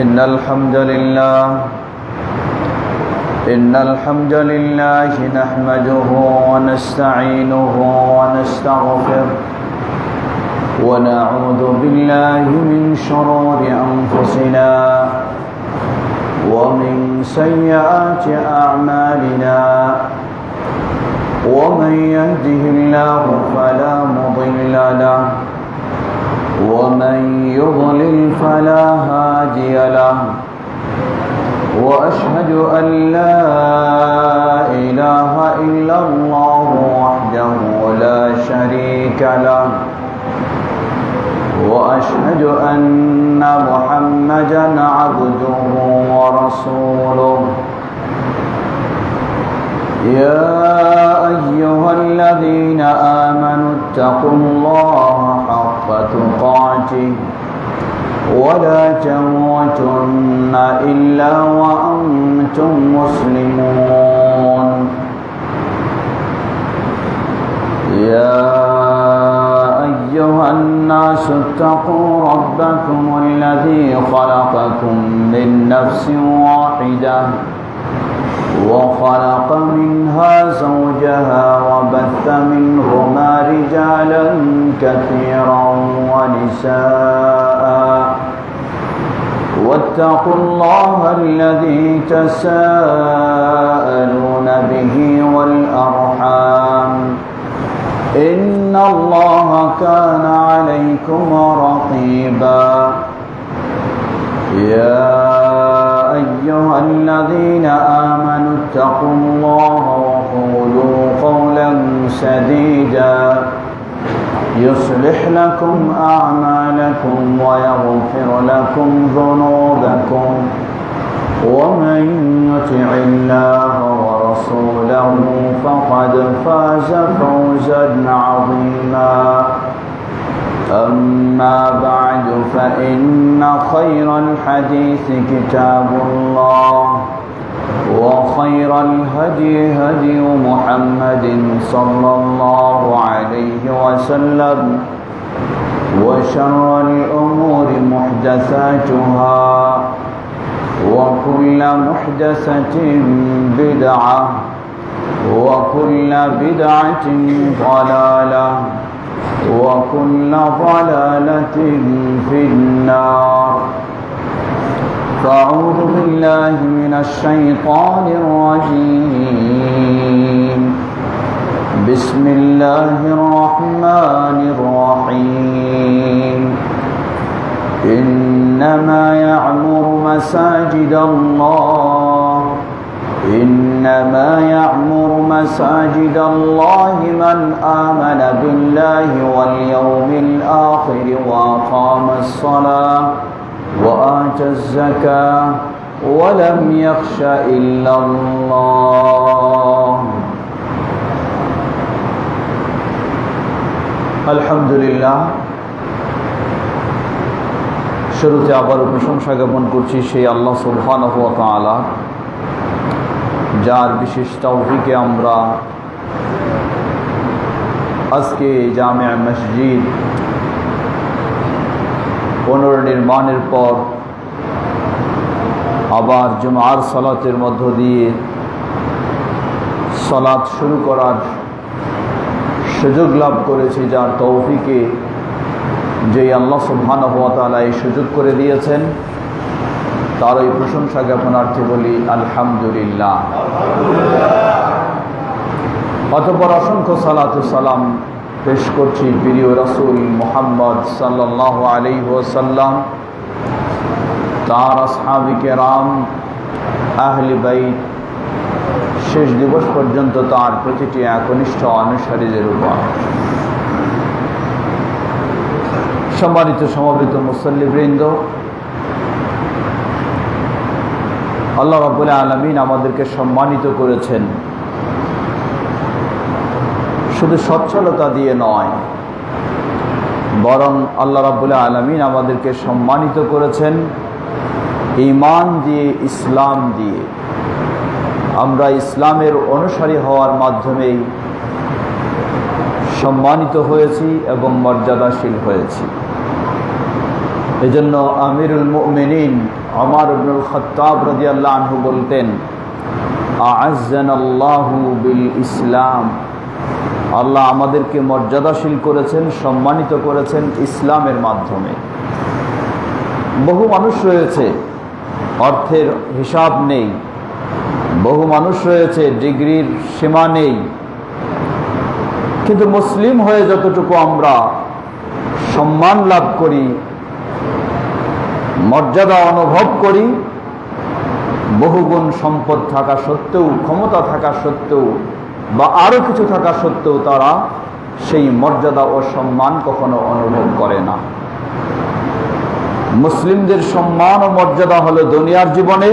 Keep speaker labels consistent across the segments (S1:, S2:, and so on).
S1: إن الحمد لله نحمده ونستعينه ونستغفره ونعوذ بالله من شرور أنفسنا ومن سيئات أعمالنا ومن يهده الله فلا مضل له ومن يضلل فلا هادي له وأشهد أن لا إله إلا الله وحده لا شريك له وأشهد أن محمدا عبده ورسوله يا أيها الذين آمنوا اتقوا الله حق تقاته ولا تموتن إلا وأنتم مسلمون يا أيها الناس اتقوا ربكم الذي خلقكم من نفس واحدة وخلق منها زوجها وبث منهما رجالا كثيرا ونساء واتقوا الله الذي تساءلون به والأرحام إن الله كان عليكم رقيبا يا أيها الذين آمنوا اتقوا الله وقولوا قولا سديدا يصلح لكم أعمالكم ويغفر لكم ذنوبكم ومن يطع الله ورسوله فقد فاز فوزا عظيما أما بعد فإن خير الحديث كتاب الله وخير الهدي هدي محمد صلى الله عليه وسلم وشر الأمور محدثاتها وكل محدثة بدعة وكل بدعة ضلالة وكل ضلالة في النار فأعوذ بالله من الشيطان الرجيم بسم الله الرحمن الرحيم إنما يعمر مساجد الله من آمن بالله واليوم الآخر وأقام الصلاة وآتى الزكاة ولم يخش إلا الله الحمد لله শুরুতে আবারও প্রশংসা জ্ঞাপন করছি সেই আল্লাহ সুবহানাহু ওয়া তাআলা যার বিশেষ তৌফিকে আমরা আজকে জামিয়া মসজিদ পুনর্নির্মাণের পর আবার জুমার সালাতের মধ্য দিয়ে সালাত শুরু করার সুযোগ লাভ করেছি, যার তৌফিকে যেই আল্লাহ সুবহানাহু ওয়া তাআলা এই সুযোগ করে দিয়েছেন তার এই প্রশংসা জ্ঞাপনার্থে বলি আলহামদুলিল্লাহ। অতঃপর অসংখ্য সালাত ও সালাম পেশ করছি প্রিয় রাসূল মুহাম্মদ সাল্লাল্লাহু আলাইহি ওয়াসাল্লাম, তার আসহাবে কেরাম, আহলে বাইত, শেষ দিবস পর্যন্ত তার প্রতিটি একনিষ্ঠ অনুসারীদের উপর। সম্মানিত সমবেত মুসল্লিবৃন্দ, আল্লাহ রাব্বুল আলামিন আমাদেরকে সম্মানিত করেছেন শুধু সচ্ছলতা দিয়ে নয়, বরং আল্লাহ রাব্বুল আলামিন আমাদেরকে সম্মানিত করেছেন ঈমান দিয়ে, ইসলাম দিয়ে। আমরা ইসলামের অনুসারী হওয়ার মাধ্যমেই সম্মানিত হয়েছি এবং মর্যাদাশীল হয়েছি। এজন্য আমিরুল মুমিনিন ওমর ইবনুল খাত্তাব রাদিয়াল্লাহু আনহু বলতেন, আ'আজ্জানাল্লাহু বিল ইসলাম, আল্লাহ আমাদেরকে মর্যাদাশীল করেছেন, সম্মানিত করেছেন ইসলামের মাধ্যমে। বহু মানুষ রয়েছে অর্থের হিসাব নেই, বহু মানুষ রয়েছে ডিগ্রির সীমা নেই, কিন্তু মুসলিম হয়ে যতটুকু আমরা সম্মান লাভ করি, মর্যাদা অনুভব করি, বহুগুণ সম্পদ থাকা সত্ত্বেও, ক্ষমতা থাকা সত্ত্বেও বা আরো কিছু থাকা সত্ত্বেও তারা সেই মর্যাদা ও সম্মান কখনো অনুভব করে না। মুসলিমদের সম্মান ও মর্যাদা হলো দুনিয়ার জীবনে,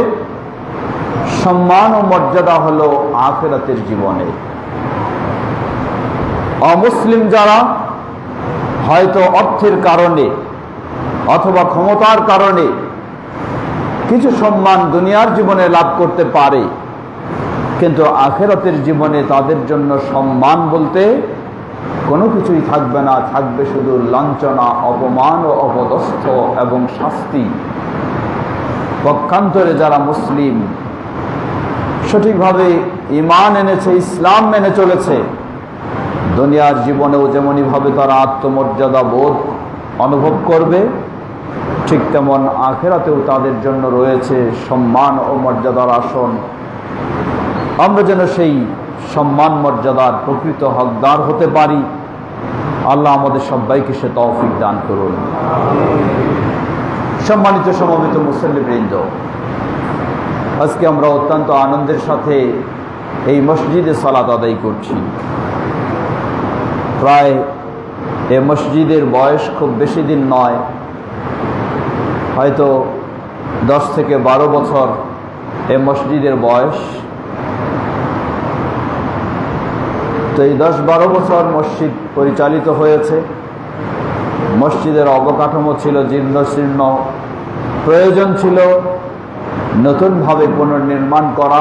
S1: সম্মান ও মর্যাদা হলো আখিরাতের জীবনে। অমুসলিম যারা হয়তো অর্থের কারণে অথবা ক্ষমতার কারণে কিছু সম্মান দুনিয়ার জীবনে লাভ করতে পারে, কিন্তু আখিরাতের জীবনে তাদের জন্য সম্মান বলতে কোনো কিছুই থাকবে না, থাকবে শুধু লাঞ্ছনা, অপমান ও অপদস্থ এবং শাস্তি। পক্ষান্তরে যারা মুসলিম সঠিকভাবে ঈমান এনেছে, ইসলাম মেনে চলেছে, দুনিয়ার জীবনেও যেমনইভাবে তারা আত্মমর্যাদা বোধ অনুভব করবে, ঠিক তেমন আখিরাতেও তাদের জন্য রয়েছে সম্মান ও মর্যাদার আসন। আমরা যেন সেই সম্মান মর্যাদার প্রকৃত হকদার হতে পারি। আল্লাহ আমাদের সবাইকে সে তৌফিক দান করুন। সম্মানিত সমবেত মুসল্লিবৃন্দ, আজকে আমরা অত্যন্ত আনন্দের সাথে এই মসজিদে সালাত আদায় করছি। প্রায় এ মসজিদের বয়স খুব বেশি দিন নয়, হয়তো 10 থেকে 12 বছর এ মসজিদের বয়স। তো এই 10-12 বছর মসজিদ পরিচালিত হয়েছে। মসজিদের অবকাঠামো ছিল জীর্ণ শীর্ণ, প্রয়োজন ছিল নতুনভাবে পুনর্নির্মাণ করা।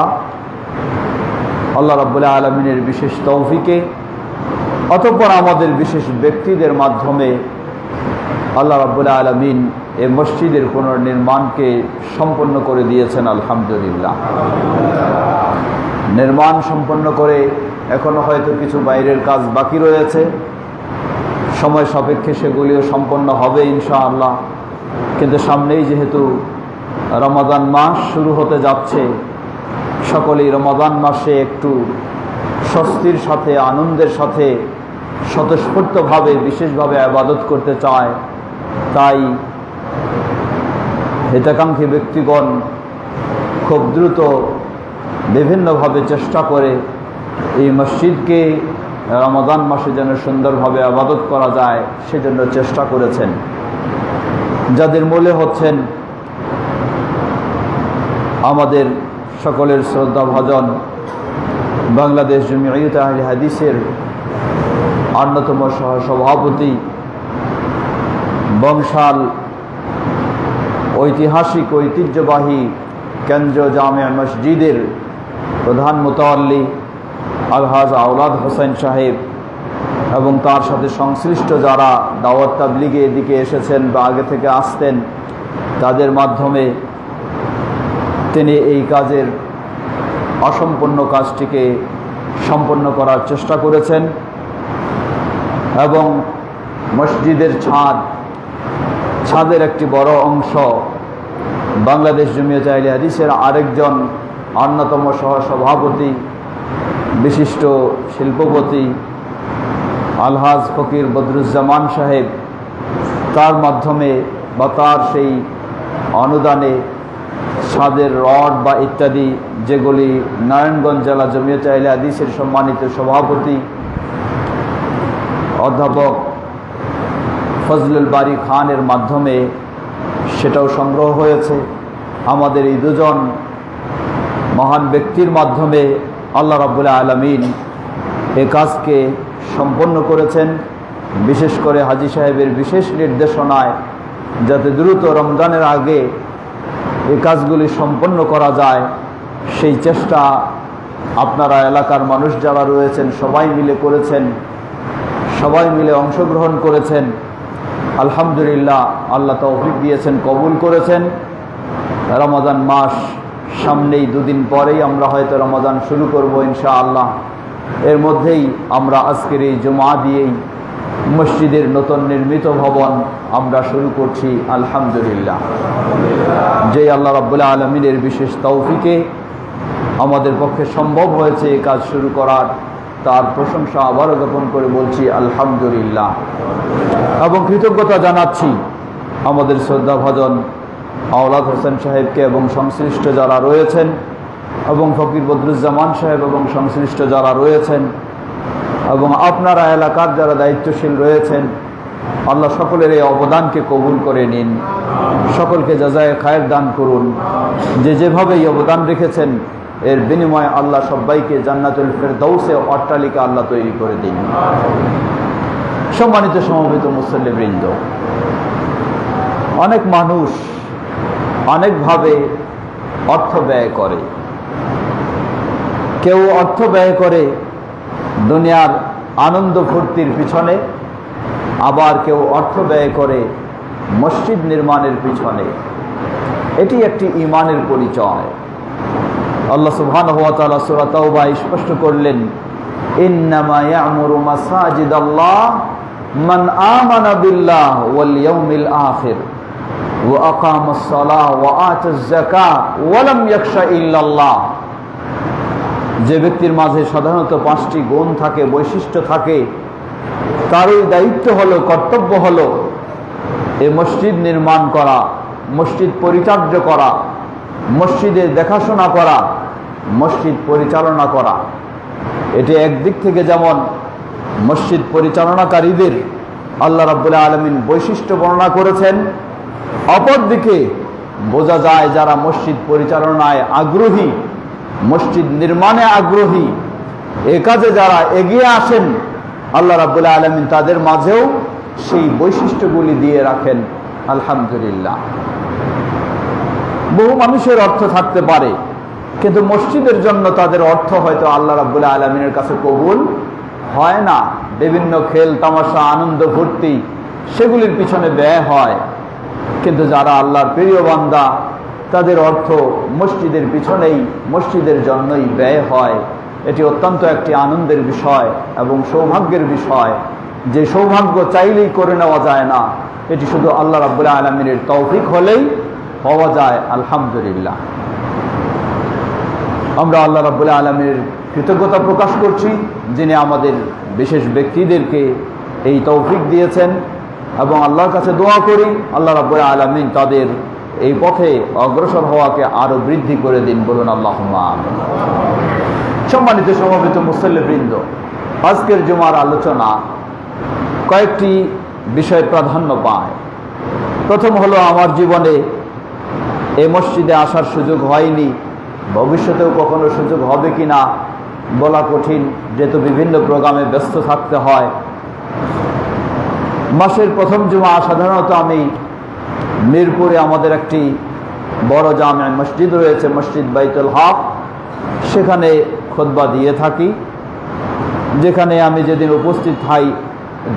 S1: আল্লাহ রাব্বুল আলামিনের বিশেষ তৌফিকে, অতঃপর আমাদের বিশেষ ব্যক্তিদের মাধ্যমে আল্লাহ রাব্বুল আলামিন এই মসজিদের পুনর্নির্মাণকে সম্পন্ন করে দিয়েছেন। আলহামদুলিল্লাহ। নির্মাণ সম্পন্ন করে এখনো হয়তো কিছু বাইরের কাজ বাকি রয়েছে, সময় সাপেক্ষে সেগুলিও সম্পন্ন হবে ইনশাআল্লাহ। কিন্তু সামনেই যেহেতু রমাদান মাস শুরু হতে যাচ্ছে, সকলেই রমাদান মাসে একটু স্বস্তির সাথে, আনন্দের সাথে, স্বতঃস্ফূর্তভাবে বিশেষভাবে ইবাদত করতে চায়। তাই হিতাকাঙ্ক্ষী ব্যক্তিগণ খুব দ্রুত বিভিন্নভাবে চেষ্টা করে এই মসজিদকে রমাদান মাসে যেন সুন্দরভাবে ইবাদত করা যায় সেজন্য চেষ্টা করেছেন, যাদের মূলে হচ্ছেন আমাদের সকলের শ্রদ্ধাভাজন বাংলাদেশ জমিয়ত আহলে হাদিসের অন্যতম সহসভাপতি, বংশাল ঐতিহাসিক ঐতিহ্যবাহী কেন্দ্রীয় জামে মসজিদের প্রধান মুতাওয়াল্লি আলহাজ আওলাদ হোসেন সাহেব এবং তার সাথে সংশ্লিষ্ট যারা দাওয়াত তাবলীগে এদিকে এসেছেন বা আগে থেকে আসতেন, তাদের মাধ্যমে তিনি এই কাজের অসম্পূর্ণ কাজটিকে সম্পন্ন করার চেষ্টা করেছেন। এবং মসজিদের ছাদের একটি বড় অংশ বাংলাদেশ জমিয়ত আহলে হাদিসের আরেকজন অন্যতম সহসভাপতি, বিশিষ্ট শিল্পপতি আলহাজ ফকির বদরুজ্জামান সাহেব, তার মাধ্যমে বা তার সেই অনুদানে ছাদের রড বা ইত্যাদি, যেগুলি নারায়ণগঞ্জ জেলা জমিয়ত আহলে হাদিসের সম্মানিত সভাপতি অধ্যাপক ফজলুল বারী খানের মাধ্যমে সেটাও সংগ্রহ হয়েছে। আমাদের এই দুজন মহান ব্যক্তির মাধ্যমে আল্লাহ রাব্বুল আলামিন এই কাজকে সম্পন্ন করেছেন। বিশেষ করে হাজী সাহেবের বিশেষ নির্দেশনায় যাতে দ্রুত রমজানের আগে এই কাজগুলি সম্পন্ন করা যায়, সেই চেষ্টা আপনারা এলাকার মানুষ যারা রয়েছেন সবাই মিলে করেছেন, সবাই মিলে অংশগ্রহণ করেছেন। আলহামদুলিল্লাহ, আল্লাহ তৌফিক দিয়েছেন, কবুল করেছেন। রমাদান মাস সামনেই, দুদিন পরেই আমরা হয়তো রমাদান শুরু করব ইনশাআল্লাহ। এর মধ্যেই আমরা আজকের এই জুমা দিয়েই মসজিদের নতুন নির্মিত ভবন আমরা শুরু করছি আলহামদুলিল্লাহ। যে আল্লাহ রাব্বুল আলামিনের বিশেষ তৌফিকে আমাদের পক্ষে সম্ভব হয়েছে এই কাজ শুরু করার, তার প্রশংসা আবারও জ্ঞাপন করে বলছি আলহামদুলিল্লাহ। এবং কৃতজ্ঞতা জানাচ্ছি আমাদের শ্রদ্ধাভাজন আওলাদ হোসেন সাহেবকে এবং সংশ্লিষ্ট যারা রয়েছেন, এবং ফকির বদরুজ্জামান সাহেব এবং সংশ্লিষ্ট যারা রয়েছেন, এবং আপনারা এলাকার যারা দায়িত্বশীল রয়েছেন। আল্লাহ সকলের এই অবদানকে কবুল করে নিন, সকলকে জাযায়ে খায়ের দান করুন। যে যেভাবে এই অবদান রেখেছেন এর বিনিময়ে আল্লাহ সবাইকে জান্নাতুল ফেরদাউসে অট্টালিকা আল্লাহ তৈরি করে দিন। সম্মানিত সমবেত মুসল্লিবৃন্দ, অনেক মানুষ অনেকভাবে অর্থ ব্যয় করে। কেউ অর্থ ব্যয় করে দুনিয়ার আনন্দ ফুর্তির পিছনে, আবার কেউ অর্থ ব্যয় করে মসজিদ নির্মাণের পিছনে। এটি একটি ঈমানের পরিচয়। আল্লাহ সুবহানাহু ওয়া তাআলা সূরা তাওবা স্পষ্ট করলেন, ইন্নামা ইয়া'মুরু মাসাজিদাল্লাহ মান আমানা বিল্লাহ ওয়াল ইয়াউমিল আখির ওয়া আকামাস সালাহ ওয়া আতাজ যাকাহ ওয়া লাম ইয়াখশা ইল্লাল্লাহ। যে ব্যক্তির মাঝে সাধারণত 5টি গুণ থাকে, বৈশিষ্ট্য থাকে, তারই দায়িত্ব হলো, কর্তব্য হলো এই মসজিদ নির্মাণ করা, মসজিদ পরিচার্য করা, মসজিদের দেখাশোনা করা, মসজিদ পরিচালনা করা। এটি একদিক থেকে যেমন মসজিদ পরিচালনাকারীদের আল্লাহ রাব্বুল আলামিন বৈশিষ্ট্য বর্ণনা করেছেন, অপরদিকে বোঝা যায় যারা মসজিদ পরিচালনায় আগ্রহী, মসজিদ নির্মাণে আগ্রহী, এ কাজে যারা এগিয়ে আসেন, আল্লাহ রাব্বুল আলামিন তাদের মাঝেও সেই বৈশিষ্ট্যগুলি দিয়ে রাখেন আলহামদুলিল্লাহ। বহু মানুষের অর্থ থাকতে পারে, কিন্তু মসজিদের জন্য তাদের অর্থ হয়তো আল্লাহ রাব্বুল আলামিনের কাছে কবুল হয় না। বিভিন্ন খেল তামাশা, আনন্দ ফুর্তি, সেগুলির পিছনে ব্যয় হয়। কিন্তু যারা আল্লাহর প্রিয় বান্দা, তাদের অর্থ মসজিদের পিছনেই, মসজিদের জন্যই ব্যয় হয়। এটি অত্যন্ত একটি আনন্দের বিষয় এবং সৌভাগ্যের বিষয়, যে সৌভাগ্য চাইলেই করে নেওয়া যায় না। এটি শুধু আল্লাহ রাব্বুল আলামিনের তৌফিক হলেই পাওয়া যায় আলহামদুলিল্লাহ। আমরা আল্লাহ রাব্বুল আলামিনের কৃতজ্ঞতা প্রকাশ করছি, যিনি আমাদের বিশেষ ব্যক্তিদেরকে এই তৌফিক দিয়েছেন, এবং আল্লাহর কাছে দোয়া করি আল্লাহ রাব্বুল আলামিন তাদের এই পথে অগ্রসর হওয়াকে আরো বৃদ্ধি করে দিন, বলুন আল্লাহুম্মা আমিন। সম্মানিত সমবেত মুসল্লিবৃন্দ, আজকের জুমার আলোচনা কয়েকটি বিষয় প্রাধান্য পায়। প্রথম হলো, আমার জীবনে এই মসজিদে আসার সুযোগ হয়নি, ভবিষ্যতেও কখনো সুযোগ হবে কিনা বলা কঠিন, যেহেতু বিভিন্ন প্রোগ্রামে ব্যস্ত থাকতে হয়। মাসের প্রথম জুমা সাধারণত আমি মিরপুরে আমাদের একটি বড় জামে মসজিদ রয়েছে, মসজিদ বাইতুল হক, সেখানে খুতবা দিয়ে থাকি। যেখানে আমি যেদিন উপস্থিত হই,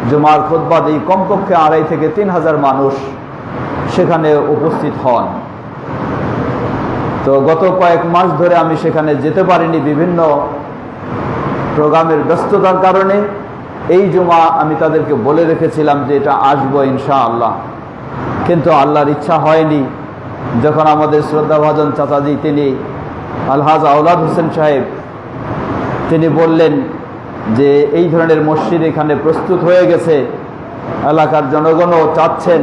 S1: জুমার খুতবা দিই, কমপক্ষে 2,500 থেকে 3,000 মানুষ সেখানে উপস্থিত হন। তো গত কয়েক মাস ধরে আমি সেখানে যেতে পারিনি বিভিন্ন প্রোগ্রামের ব্যস্ততার কারণে। এই জুমা আমি তাদেরকে বলে রেখেছিলাম যে এটা আসবো ইনশাআল্লাহ, কিন্তু আল্লাহর ইচ্ছা হয়নি। যখন আমাদের শ্রদ্ধাভাজন চাচাজি, তিনি আলহাজ আওলাদ হোসেন সাহেব, তিনি বললেন যে এই ধরনের মসজিদ এখানে প্রস্তুত হয়ে গেছে, এলাকার জনগণও চাচ্ছেন,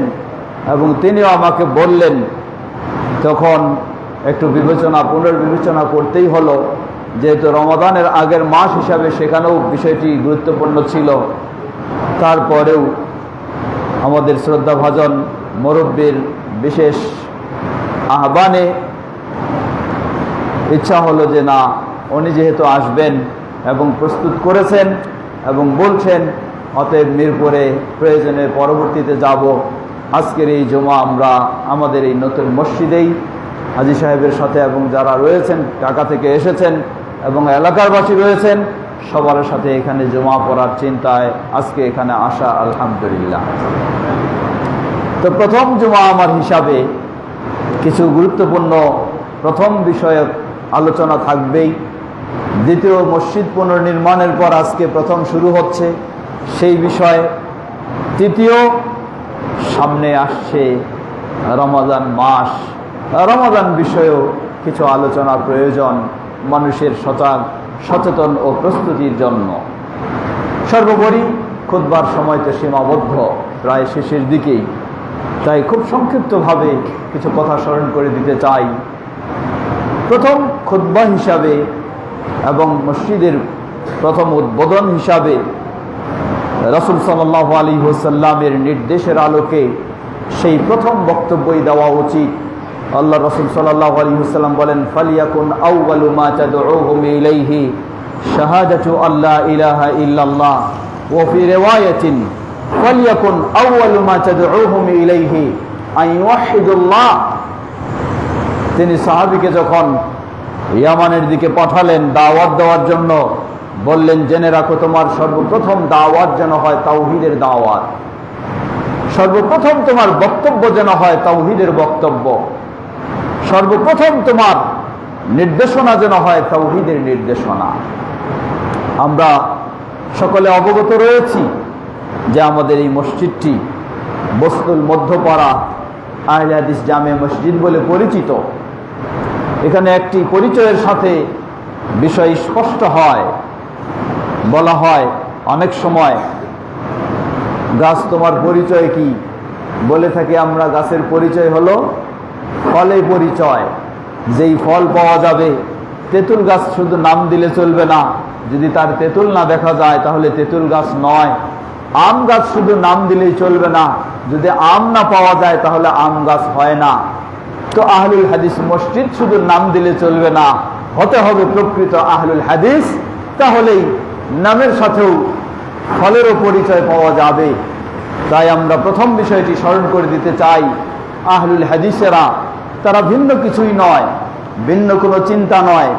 S1: এবং তিনিও আমাকে বললেন, তখন একটু পুনর্বিবেচনা করতেই হলো, যেহেতু রমাদানের আগের মাস হিসাবে সেখানেও বিষয়টি গুরুত্বপূর্ণ ছিল। তারপরেও আমাদের শ্রদ্ধাভাজন মুরব্বির বিশেষ আহ্বানে ইচ্ছা হলো যে না, উনি যেহেতু আসবেন এবং প্রস্তুত করেছেন এবং বলছেন, অতএব মিরপুরে প্রয়োজনে পরবর্তীতে যাব। আজকের এই জুমা আমরা আমাদের এই নতুন মসজিদেই হাজী সাহেবের সাথে এবং যারা রয়েছেন, ঢাকা থেকে এসেছেন এবং এলাকারবাসী রয়েছেন, সবার সাথে এখানে জুমা পড়ার চিন্তায় আজকে এখানে আসা আলহামদুলিল্লাহ। তো প্রথম জুমা আমার হিসাবে কিছু গুরুত্বপূর্ণ প্রথম বিষয়ক আলোচনা থাকবেই। দ্বিতীয়, মসজিদ পুনর্নির্মাণের পর আজকে প্রথম শুরু হচ্ছে সেই বিষয়ে। তৃতীয়, সামনে আসছে রমাদান মাস, রমাদান বিষয়েও কিছু আলোচনা প্রয়োজন মানুষের সচেতন ও প্রস্তুতির জন্য। সর্বোপরি খুতবার সময় তো সীমাবদ্ধ, প্রায় শেষের দিকেই, তাই খুব সংক্ষিপ্তভাবে কিছু কথা স্মরণ করে দিতে চাই। প্রথম খুতবা হিসাবে এবং মসজিদের প্রথম উদ্বোধন হিসাবে রাসূল সাল্লাল্লাহু আলাইহি ওয়াসাল্লামের নির্দেশের আলোকে সেই প্রথম বক্তব্যই দেওয়া উচিত। আল্লাহ রাসূল সাল্লাল্লাহু আলাইহি ওয়াসাল্লাম বলেন, ফালিয়াকুন আউয়ালু মা তাদউহুম ইলাইহি শাহাদাতু আল্লা ইলাহা ইল্লাল্লাহ ওয়া ফি রিওয়ায়াতিন ফালিয়াকুন আউয়ালু মা তাদউহুম ইলাইহি আন ইউহিদুল্লাহ। তিনি সাহাবীকে যখন ইয়ামানের দিকে পাঠালেন দাওয়াত দেওয়ার জন্য, বললেন, জেনে রাখো তোমার সর্বপ্রথম দাওয়াত যেন হয় তাওহীদের দাওয়াত, সর্বপ্রথম তোমার বক্তব্য যেন হয় তাওহীদের বক্তব্য, সর্বপ্রথম তোমার নির্দেশনা যেন হয় তাওহীদের নির্দেশনা। আমরা সকলে অবগত রয়েছি যে আমাদের এই মসজিদটি বস্তুল মধ্যপাড়া আহলে হাদিস জামে মসজিদ বলে পরিচিত। এখানে একটি পরিচয়ের সাথে বিষয় স্পষ্ট হয়, বলা হয় অনেক সময়, গাছ তোমার পরিচয় কি? বলে থাকি আমরা, গাছের পরিচয় হলো ফলে পরিচয়। যেই ফল পাওয়া যাবে, তেঁতুল গাছ শুধু নাম দিলে চলবে না, যদি তার তেঁতুল না দেখা যায় তাহলে তেঁতুল গাছ নয়। আম গাছ শুধু নাম দিলেই চলবে না, যদি আম না পাওয়া যায় তাহলে আম গাছ হয় না। তো আহলুল হাদিস মসজিদ শুধু নাম দিলে চলবে না, হতে হবে প্রকৃত আহলুল হাদিস, তাহলেই নামের সাথেও ফলেরও পরিচয় পাওয়া যাবে। তাই আমরা প্রথম বিষয়টি স্মরণ করে দিতে চাই, আহলুল হাদিসেরা তারা ভিন্ন কিছুই নয়, ভিন্ন কোনো চিন্তা নয়,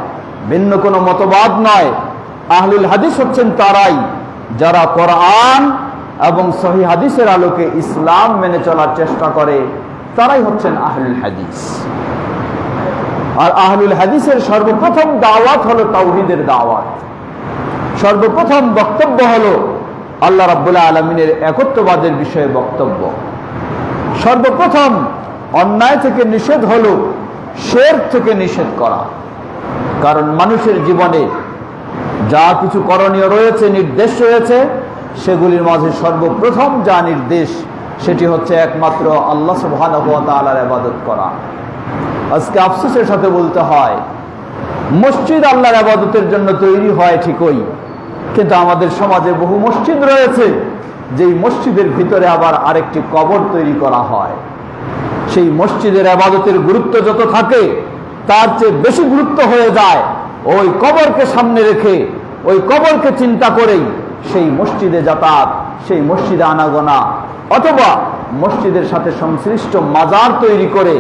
S1: ভিন্ন কোনো মতবাদ নয়। আহলুল হাদিস হচ্ছেন তারাই যারা কোরআন এবং সহিহ হাদিসের আলোকে ইসলাম মেনে চলার চেষ্টা করে, তারাই হচ্ছেন আহলুল হাদিস। আর আহলুল হাদিসের সর্বপ্রথম দাওয়াত হলো তাওহীদের দাওয়াত, সর্বপ্রথম বক্তব্য হলো আল্লাহ রাব্বুল আলামিনের একত্ববাদের বিষয়ে বক্তব্য, সর্বপ্রথম অন্যায় থেকে নিষেধ হলো শিরক থেকে নিষেধ করা। কারণ মানুষের জীবনে যা কিছু করণীয় রয়েছে, নির্দেশ রয়েছে, সেগুলির মাঝে সর্বপ্রথম যা নির্দেশ সেটি হচ্ছে একমাত্র আল্লাহ সুবহানাহু ওয়া তাআলার ইবাদত করা। আজকে আফসোসের সাথে বলতে হয়, মসজিদ আল্লাহর ইবাদতের জন্য তৈরি হয় ঠিকই, কিন্তু আমাদের সমাজে বহু মসজিদ রয়েছে যেই মসজিদের ভিতরে আবার আরেকটি কবর তৈরি করা হয়। সেই মসজিদের ইবাদতের গুরুত্ব যত থাকে তার চেয়ে বেশি গুরুত্ব হয়ে যায় ওই কবরকে সামনে রেখে, ওই কবরকে চিন্তা করেই সেই মসজিদে যাতায়াত, সেই মসজিদে আনাগোনা, অথবা মসজিদের সাথে সংশ্লিষ্ট মাজার তৈরি করে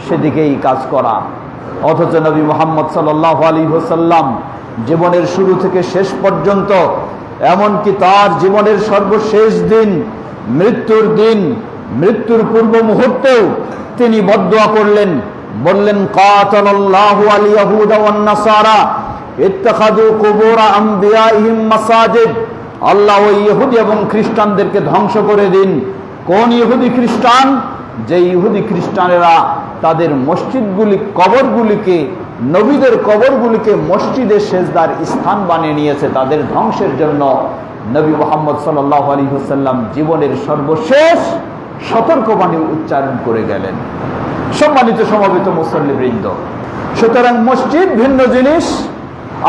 S1: সেদিকেই কাজ করা। অথচ নবী মুহাম্মদ সাল্লাল্লাহু আলাইহি ওয়াসাল্লাম জীবনের শুরু থেকে শেষ পর্যন্ত, এমনকি তার জীবনের সর্বশেষ দিন, মৃত্যুর দিন, মৃত্যুর পূর্ব মুহূর্তেও তিনি বদদুয়া করলেন, বললেন, কাতালাল্লাহু আল ইয়াহুদা ওয়ান নাসারা ইত্তাখাযু কুবুর আমবিয়াইহিম মাসাজিদ। আল্লাহ ওই ইহুদি এবং খ্রিস্টানদেরকে ধ্বংস করে দিন। কোন ইহুদি খ্রিস্টান? যে ইহুদি খ্রিস্টানেরা তাদের মসজিদগুলি, কবরগুলিকে, নবীদের কবরগুলিকে মসজিদে সেজদার স্থান বানিয়ে নিয়েছে, তাদের ধ্বংসের জন্য নবী মুহাম্মদ সাল্লাল্লাহু আলাইহি ওয়াসাল্লাম জীবনের সর্বশেষ সতর্কবাণী উচ্চারণ করে গেলেন। সম্মানিত সমবেত মুসল্লিবৃন্দ, সুতরাং মসজিদ ভিন্ন জিনিস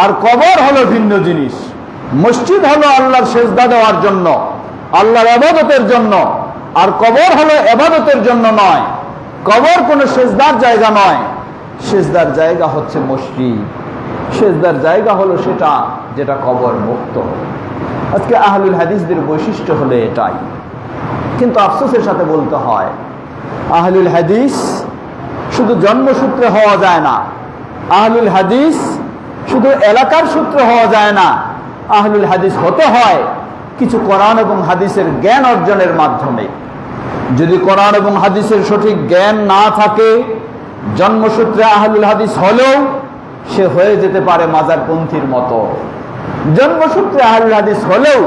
S1: আর কবর হলো ভিন্ন জিনিস। মসজিদ হলো আল্লাহর সেজদা দেওয়ার জন্য, আল্লাহর ইবাদতের জন্য, আর কবর হলো ইবাদতের জন্য নয়। কবর কোনো সেজদার জায়গা নয়, সেজদার জায়গা হচ্ছে মসজিদ। সেজদার জায়গা হলো সেটা যেটা কবর মুক্ত। আজকে আহলুল হাদিসদের বৈশিষ্ট্য হলো এটাই। কিন্তু আফসোসের সাথে বলতে হয়, আহলুল হাদিস শুধু জন্মসূত্রে হওয়া যায় না, আহলুল হাদিস শুধু এলাকার সূত্রে হওয়া যায় না। আহলুল হাদিস হতে হয় কিছু কোরআন এবং হাদিসের জ্ঞান অর্জনের মাধ্যমে। যদি কোরআন এবং হাদিসের সঠিক জ্ঞান না থাকে, জন্মসূত্রে আহলুল হাদিস হলেও সে হয়ে যেতে পারে মাজারপন্থীর মতো। জন্মসূত্রে আহলুল হাদিস হলেও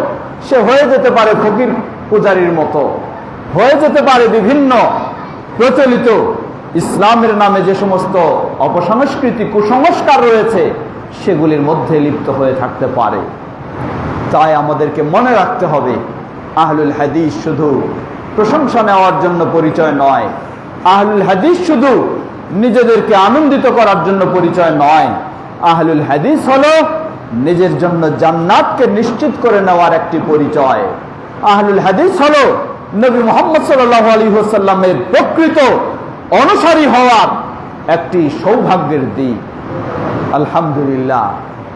S1: সে হয়ে যেতে পারে ফকির পূজারীর মতো, হয়ে যেতে পারে বিভিন্ন প্রচলিত ইসলামের নামে যে সমস্ত অপসংস্কৃতি কুসংস্কার রয়েছে সেগুলির মধ্যে লিপ্ত হয়ে থাকতে পারে। তাই আমাদেরকে মনে রাখতে হবে, আহলুল হাদিস শুধু প্রশংসা নেওয়ার জন্য পরিচয় নয়, আহলুল হাদিস শুধু নিজেদেরকে আনন্দিত করার জন্য পরিচয় নয়, আহলুল হাদিস হলো নিজের জন্য জান্নাতকে নিশ্চিত করে নেওয়ার একটি পরিচয়। আহলুল হাদিস হলো নবী মুহাম্মদ সাল্লাল্লাহু আলাইহি ওয়াসাল্লামের প্রকৃত অনুসারী হওয়ার একটি সৌভাগ্যের দিক। আলহামদুলিল্লাহ,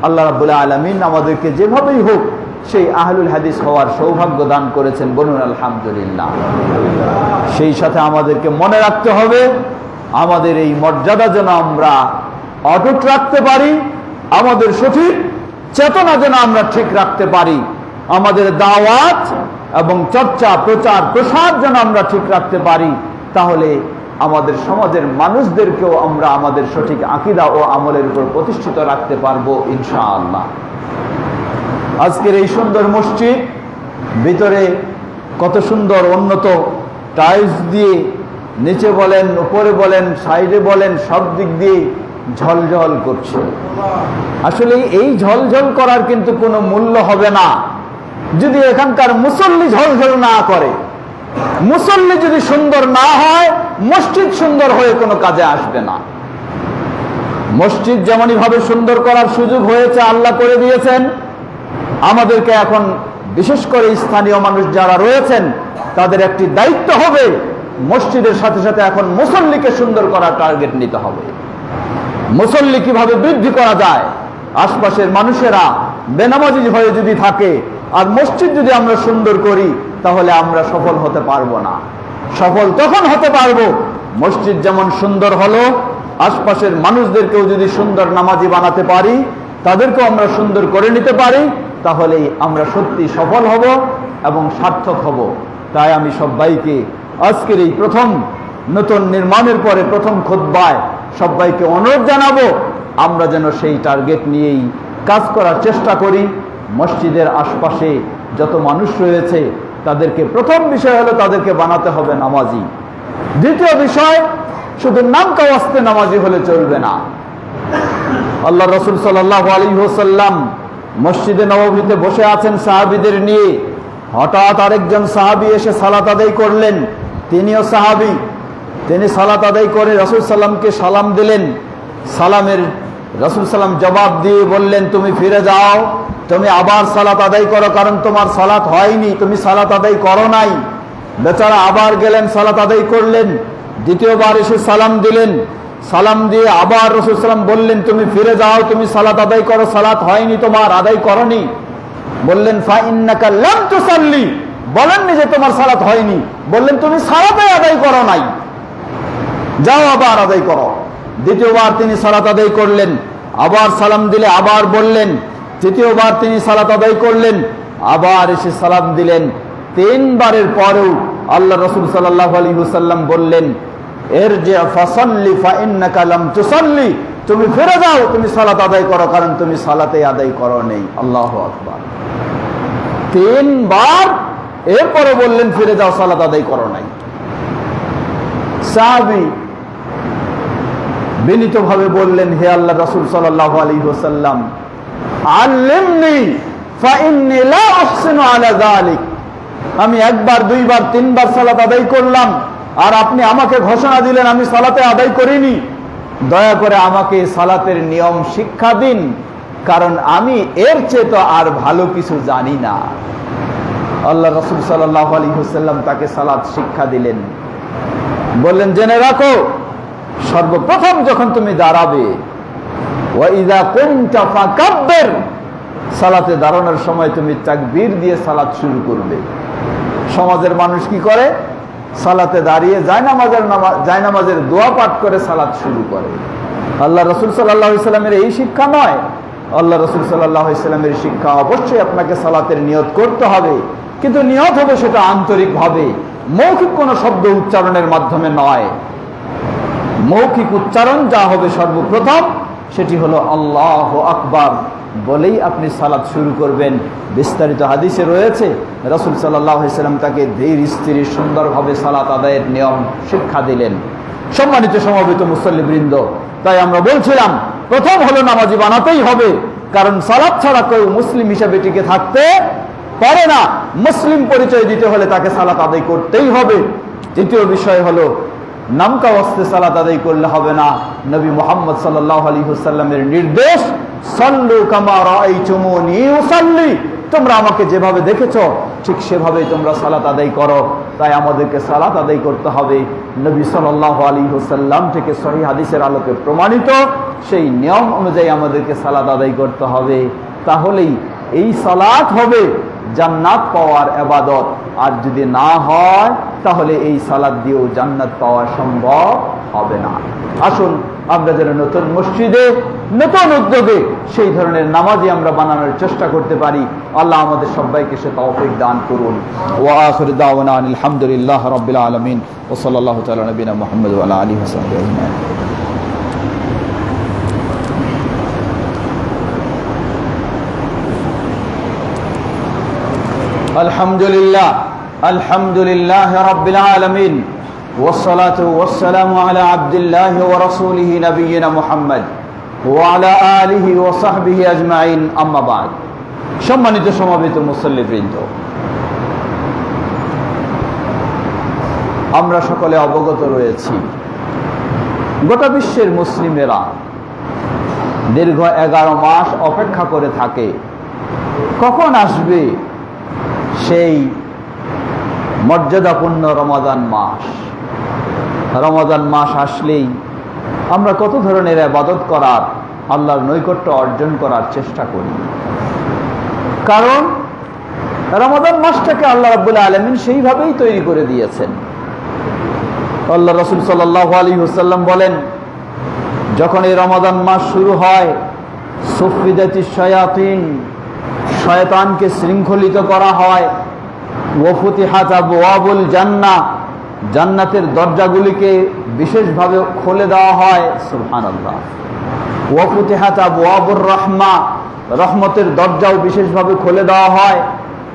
S1: আল্লাহ রাব্বুল আলামিন আমাদেরকে যেভাবেই হোক সেই আহলুল হাদিস হওয়ার সৌভাগ্য দান করেছেন, বলুন আলহামদুলিল্লাহ। সেই সাথে আমাদেরকে মনে রাখতে হবে, আমাদের এই মর্যাদা যেন আমরা অটুট রাখতে পারি, আমাদের সঠিক চেতনা যেন আমরা ঠিক রাখতে পারি, আমাদের দাওয়াত এবং চর্চা প্রচার প্রসার যেন আমরা ঠিক রাখতে পারি। তাহলে আমাদের সমাজের মানুষদেরকেও আমরা আমাদের সঠিক আকীদা ও আমলের উপর প্রতিষ্ঠিত রাখতে পারবো ইনশাআল্লাহ। আজকের এই সুন্দর মসজিদ, ভিতরে কত সুন্দর উন্নত টাইলস দিয়ে, নিচে বলেন উপরে বলেন সাইডে বলেন সব দিক দিয়ে ঝলঝল করছে। আসলে এই ঝলঝল করার কিন্তু কোনো মূল্য হবে না যদি এখানকার মুসল্লি ঝলঝল না করে। মুসল্লি যদি সুন্দর না হয়, মসজিদ সুন্দর হয়ে কোনো কাজে আসবে না। মসজিদ যেমনই ভাবে সুন্দর করার সুযোগ হয়েছে, আল্লাহ করে দিয়েছেন, আমাদেরকে এখন বিশেষ করে স্থানীয় মানুষ যারা রয়েছেন তাদের একটি দায়িত্ব হবে, মসজিদের সাথে সাথে এখন মুসল্লিকে সুন্দর করার টার্গেট নিতে হবে। মুসল্লি কিভাবে বৃদ্ধি করা যায়, আশপাশের মানুষেরা বেনামাজি হয়ে যদি থাকে আর মসজিদ যদি আমরা সুন্দর করি তাহলে আমরা সফল হতে পারবো না। সফল তখন হতে পারবো মসজিদ যেমন সুন্দর হলো, আশপাশের মানুষদেরকেও যদি সুন্দর নামাজি বানাতে পারি, তাদেরকেও আমরা সুন্দর করে নিতে পারি, তাহলেই আমরা সত্যি সফল হব এবং সার্থক হব। তাই আমি সবাইকে আজকের এই প্রথম নতুন নির্মাণের পরে প্রথম খুতবায় সবাইকে অনুরোধ জানাবো, আমরা যেন সেই টার্গেট নিয়েই কাজ করার চেষ্টা করি। মসজিদের আশপাশে যত মানুষ রয়েছে তাদেরকে প্রথম বিষয় হলো তাদেরকে বানাতে হবে নামাজি। দ্বিতীয় বিষয়, শুধু নাম কাওয়াস্তে নামাজি হলে চলবে না। আল্লাহ রাসূল সাল্লাল্লাহু আলাইহি ওয়াসাল্লাম মসজিদে নববীতে বসে আছেন সাহাবীদের নিয়ে, হঠাৎ আরেকজন সাহাবী এসে সালাত আদায় করলেন। তিনিও সাহাবী, তিনি সালাত আদায় করে রাসূল সাল্লামকে সালাম দিলেন। সালামের রাসূল সাল্লাম জবাব দিয়ে বললেন, তুমি ফিরে যাও, তুমি আবার সালাত আদায় করো, কারণ তোমার সালাত হয়নি, তুমি সালাত আদায় করো নাই। বেচারা আবার গেলেন, সালাত আদায় করলেন। দ্বিতীয়বার এসে সালাম দিলেন, সালাম দিয়ে আবার রাসূল সাল্লাম বললেন, তুমি ফিরে যাও, তুমি সালাত আদায় করো, সালাত হয়নি তোমার, আদায় করনি। বললেন ফা ইন্নাকা লাম তুসাল্লি, বলেননি যে তোমার সালাত হয়নি, বললেন তুমি সালাতে আদায় করো নাই, যাও আবার আদায় করো। দ্বিতীয়বার তিনি সালাত আদায় করলেন, আবার সালাম দিলে আবার বললেন। তৃতীয়বার তিনি সালাত আদায় করলেন, আবার এসে সালাম দিলেন। তিনবারের পরেও আল্লাহ রাসূল সাল্লাল্লাহু আলাইহি ওয়াসাল্লাম বললেন, ইরজি ফাসাল্লি ফা ইন্নাকা লাম তুসাল্লি, তুমি ফিরে যাও, তুমি সালাত আদায় করো, কারণ তুমি সালাতে আদায় করো নাই। আল্লাহু আকবার। তিনবার, এরপরে বললেন ফিরে যাও, সালাত আদায় করো নাই। সাহাবী বিনীতভাবে বললেন, হে আল্লাহ রাসূল সাল্লাল্লাহু আলাইহি ওয়াসাল্লাম, আল্লিমনি ফা ইন্নী লা আহসিনু আলা যালিক, আমি একবার দুইবার তিনবার সালাত আদায় করলাম আর আপনি আমাকে ঘোষণা দিলেন আমি সালাতে আদায় করিনি। দয়া করে আমাকে সালাতের নিয়ম শিক্ষা দিন, কারণ আমি এর চেয়ে তো আর ভালো কিছু জানি না। আল্লাহ রাসূল সাল্লাল্লাহু আলাইহি ওয়াসাল্লাম তাকে সালাত শিক্ষা দিলেন, বললেন জেনে রাখো, সর্বপ্রথম যখন তুমি দাঁড়াবে, ওয়া ইযা কুনতা ফাকাব্বির, সালাতে দাঁড়ানোর সময় তুমি তাকবীর দিয়ে সালাত শুরু করবে। সমাজের মানুষ কি করে? সালাতে দাঁড়িয়ে জায়নামাজের দোয়া পাঠ করে সালাত শুরু করে। আল্লাহ রাসূল সাল্লাল্লাহু আলাইহি ওয়াসাল্লামের এই শিক্ষা নয়। আল্লাহ রাসূল সাল্লাল্লাহু আলাইহি ওয়াসাল্লামের শিক্ষা, অবশ্যই আপনাকে সালাতের নিয়ত করতে হবে, কিন্তু নিয়ত হবে সেটা আন্তরিকভাবে, মৌখিক কোনো শব্দ উচ্চারণের মাধ্যমে নয়। মৌখিক উচ্চারণ যা হবে সর্বপ্রথম সেটি হলো আল্লাহু আকবার বলেই আপনি সালাত শুরু করবেন। বিস্তারিত হাদিসে রয়েছে রাসূল সাল্লাল্লাহু আলাইহি সাল্লাম তাকে ধীর স্থির সুন্দরভাবে সালাত আদায়ের নিয়ম শিক্ষা দিলেন। সম্মানিত সমবেত মুসল্লিবৃন্দ, তাই আমরা বলছিলাম প্রথম হলো নামাজি বানাতেই হবে, কারণ সালাত ছাড়া কেউ মুসলিম হিসেবে টিকে থাকতে পারে না। মুসলিম পরিচয় দিতে হলে তাকে সালাত আদায় করতেই হবে। দ্বিতীয় বিষয় হলো নামকা ওয়াস্তে সালাত আদায় করলে হবে না। নবী মুহাম্মদ সাল্লাল্লাহু আলাইহি ওয়াসাল্লামের নির্দেশ, সাল্লু কামা রাআইতুমুনি উসাল্লি, তোমরা আমাকে যেভাবে দেখেছো ঠিক সেভাবেই তোমরা সালাত আদায় করো। তাই আমাদেরকে সালাত আদায় করতে হবে নবী সাল্লাল্লাহু আলাইহি ওয়াসাল্লাম থেকে সহিহ হাদিসের আলোকে প্রমাণিত সেই নিয়ম অনুযায়ী আমাদেরকে সালাত আদায় করতে হবে। তাহলেই এই সালাত হবে জান্নাত পাওয়ার ইবাদত। আর যদি না হয় তাহলে এই সালাত দিয়েও জান্নাত পাওয়া সম্ভব হবে না। আসুন আমরা যেন নতুন মসজিদে নতুন উদ্যোগে সেই ধরনের নামাজি আমরা বানানোর চেষ্টা করতে পারি। আল্লাহ আমাদের সবাইকে সে তৌফিক দান করুন। ওয়া আখিরু দাওয়ানা আলহামদুলিল্লাহি রাব্বিল আলামিন ওয়া সাল্লাল্লাহু তাআলা নবিনা মুহাম্মদ ওয়া আলা আলিহি ওয়া সাহবিহি আজমাইন। আলহামদুলিল্লাহ রাব্বিল আলামিন والصلاة والسلام على عبد الله ورسوله نبينا محمد وعلى آله وصحبه أجمعين أما بعد। সম্মানিত সমাবেত মুসল্লিবৃন্দ, আমরা সকলে অবগত রয়েছি গোটা বিশ্বের মুসলিমেরা দীর্ঘ 11 মাস অপেক্ষা করে থাকে কখন আসবে সেই মর্যাদাপূর্ণ রমাদান মাস। রমাদান মাস আসলেই আমরা কত ধরনের ইবাদত করার, আল্লাহর নৈকট্য অর্জন করার চেষ্টা করি, কারণ রমাদান মাসটাকে আল্লাহ রাব্বুল আলামিন সেইভাবেই তৈরি করে দিয়েছেন। আল্লাহ রাসূল সাল্লাল্লাহু আলাইহি ওয়াসাল্লাম বলেন, যখন এই রমাদান মাস শুরু হয় সুফিদাতিশ শায়াতিন, শয়তানকে শৃঙ্খলিত করা হয়, ওয়া ফুতিহাত আবওয়াবুল জান্নাহ, জান্নাতের দরজাগুলিকে বিশেষভাবে খুলে দেওয়া হয়। সুবহানাল্লাহ। ওয়া ফুতিহাত আবওয়াবুর রাহমা, রহমতের দরজাও বিশেষভাবে খুলে দেওয়া হয়।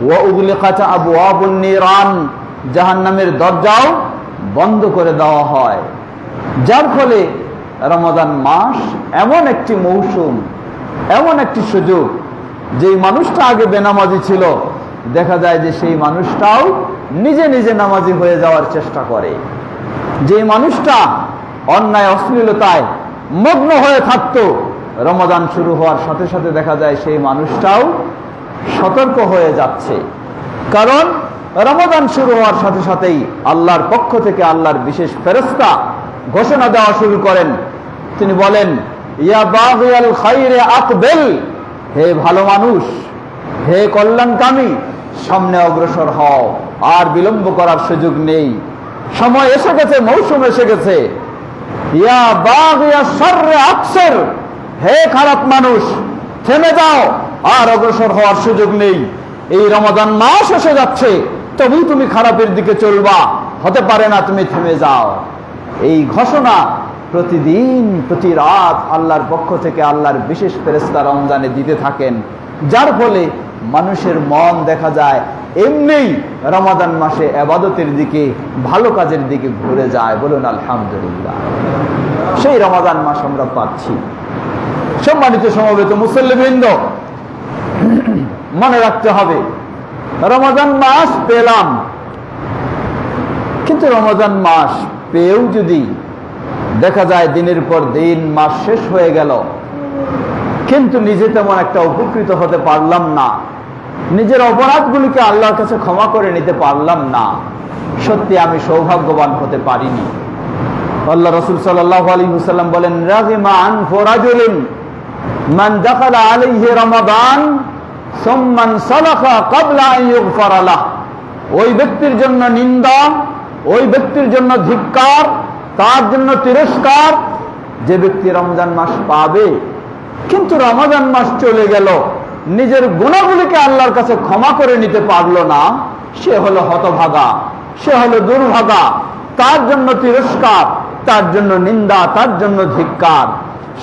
S1: ওয়া উগলিকাত আবওয়াবুন নিরান, জাহান্নামের দরজাও বন্ধ করে দেওয়া হয়। যার ফলে রমাদান মাস এমন একটি মৌসুম, এমন একটি সুযোগ, যেই মানুষটা আগে বেনামাজি ছিল দেখা যায় যে সেই মানুষটাও নিজে নিজে নামাজি হয়ে যাওয়ার চেষ্টা করে। যে মানুষটা অন্যায় অশ্লীলতায় মগ্ন হয়ে থাকতো রমাদান শুরু হওয়ার সাথে সাথে দেখা যায় সেই মানুষটাও সতর্ক হয়ে যাচ্ছে। কারণ রমাদান শুরু হওয়ার সাথে সাথেই আল্লাহর পক্ষ থেকে আল্লাহর বিশেষ ফেরেশতা ঘোষণা দেওয়া শুরু করেন। তিনি বলেন, ইয়া বাগিয়াল খাইরে আকবিল, হে ভালো মানুষ, হে কল্যাণকামী, সামনে অগ্রসর হও, আর বিলম্ব করার সুযোগ নেই, সময় এসে গেছে, মৌসুম এসে গেছে। ইয়া বাগিয়া শাররে আকসির, হে খারাপ মানুষ, থেমে যাও, আর অগ্রসর হওয়ার সুযোগ নেই। এই রমাদান মাস এসে যাচ্ছে, তবুই তুমি খারাপের দিকে চলবা, হতে পারে না তুমি থেমে যাও। এই ঘোষণা প্রতিদিন প্রতি রাত আল্লাহর পক্ষ থেকে আল্লাহর বিশেষ ফেরেশতা রমজানে দিতে থাকেন। যার ফলে মানুষের মন দেখা যায় এমনিই রমাদান মাসে ইবাদতের দিকে, ভালো কাজের দিকে ঘুরে যায়। বলুন আলহামদুলিল্লাহ। সেই রমাদান মাস আমরা পাচ্ছি। সম্মানিত সমবেত মুসল্লিবৃন্দ, মনে রাখতে হবে রমাদান মাস পেলাম, কিন্তু রমাদান মাস পেয়েও যদি দেখা যায় দিনের পর দিন মাস শেষ হয়ে গেল, কিন্তু নিজে তেমন একটা উপকৃত হতে পারলাম না, নিজের অপরাধগুলিকে আল্লাহর কাছে ক্ষমা করে নিতে পারলাম না, সত্যি আমি সৌভাগ্যবান হতে পারিনি। আল্লাহ রাসূল সাল্লাল্লাহু আলাইহি ওয়াসাল্লাম বলেন, রাগিমা আনফু রাজুলিন মান দাখালা আলাইহি রমাদান সুম্মান সালাখা ক্বাবলা আন ইগফারা লাহ, ওই ব্যক্তির জন্য নিন্দা, ওই ব্যক্তির জন্য ধিক্কার, তার জন্য তিরস্কার যে ব্যক্তি রমজান মাস পাবে কিন্তু রমাদান মাস চলে গেল, নিজের গুনাহগুলিকে আল্লাহর কাছে ক্ষমা করে নিতে পারলো না, সে হলো হতভাগা, সে হলো দুর্ভাগা, তার জন্য তিরস্কার, তার জন্য নিন্দা, তার জন্য ধিক্কার।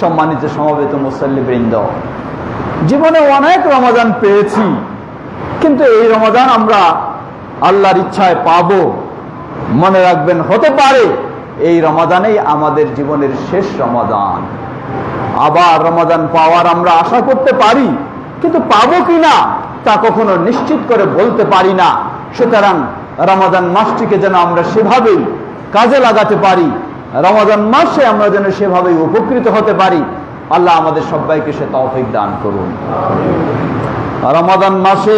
S1: সম্মানিত সমবেত মুসল্লিবৃন্দ, জীবনে অনেক রমাদান পেয়েছি, কিন্তু এই রমাদান আমরা আল্লাহর ইচ্ছায় পাবো। মনে রাখবেন, হতে পারে এই রমাদানেই আমাদের জীবনের শেষ রমাদান। আবার রমাদান পাওয়ার আমরা আশা করতে পারি, কিন্তু পাবো কিনা তা কখনো নিশ্চিত করে বলতে পারি না। সুতরাং রমাদান মাসটিকে যেন আমরা সেভাবেই কাজে লাগাতে পারি, রমাদান মাসে আমরা যেন সেভাবেই উপকৃত হতে পারি। আল্লাহ আমাদের সবাইকে সে তৌফিক দান করুন। রমাদান মাসে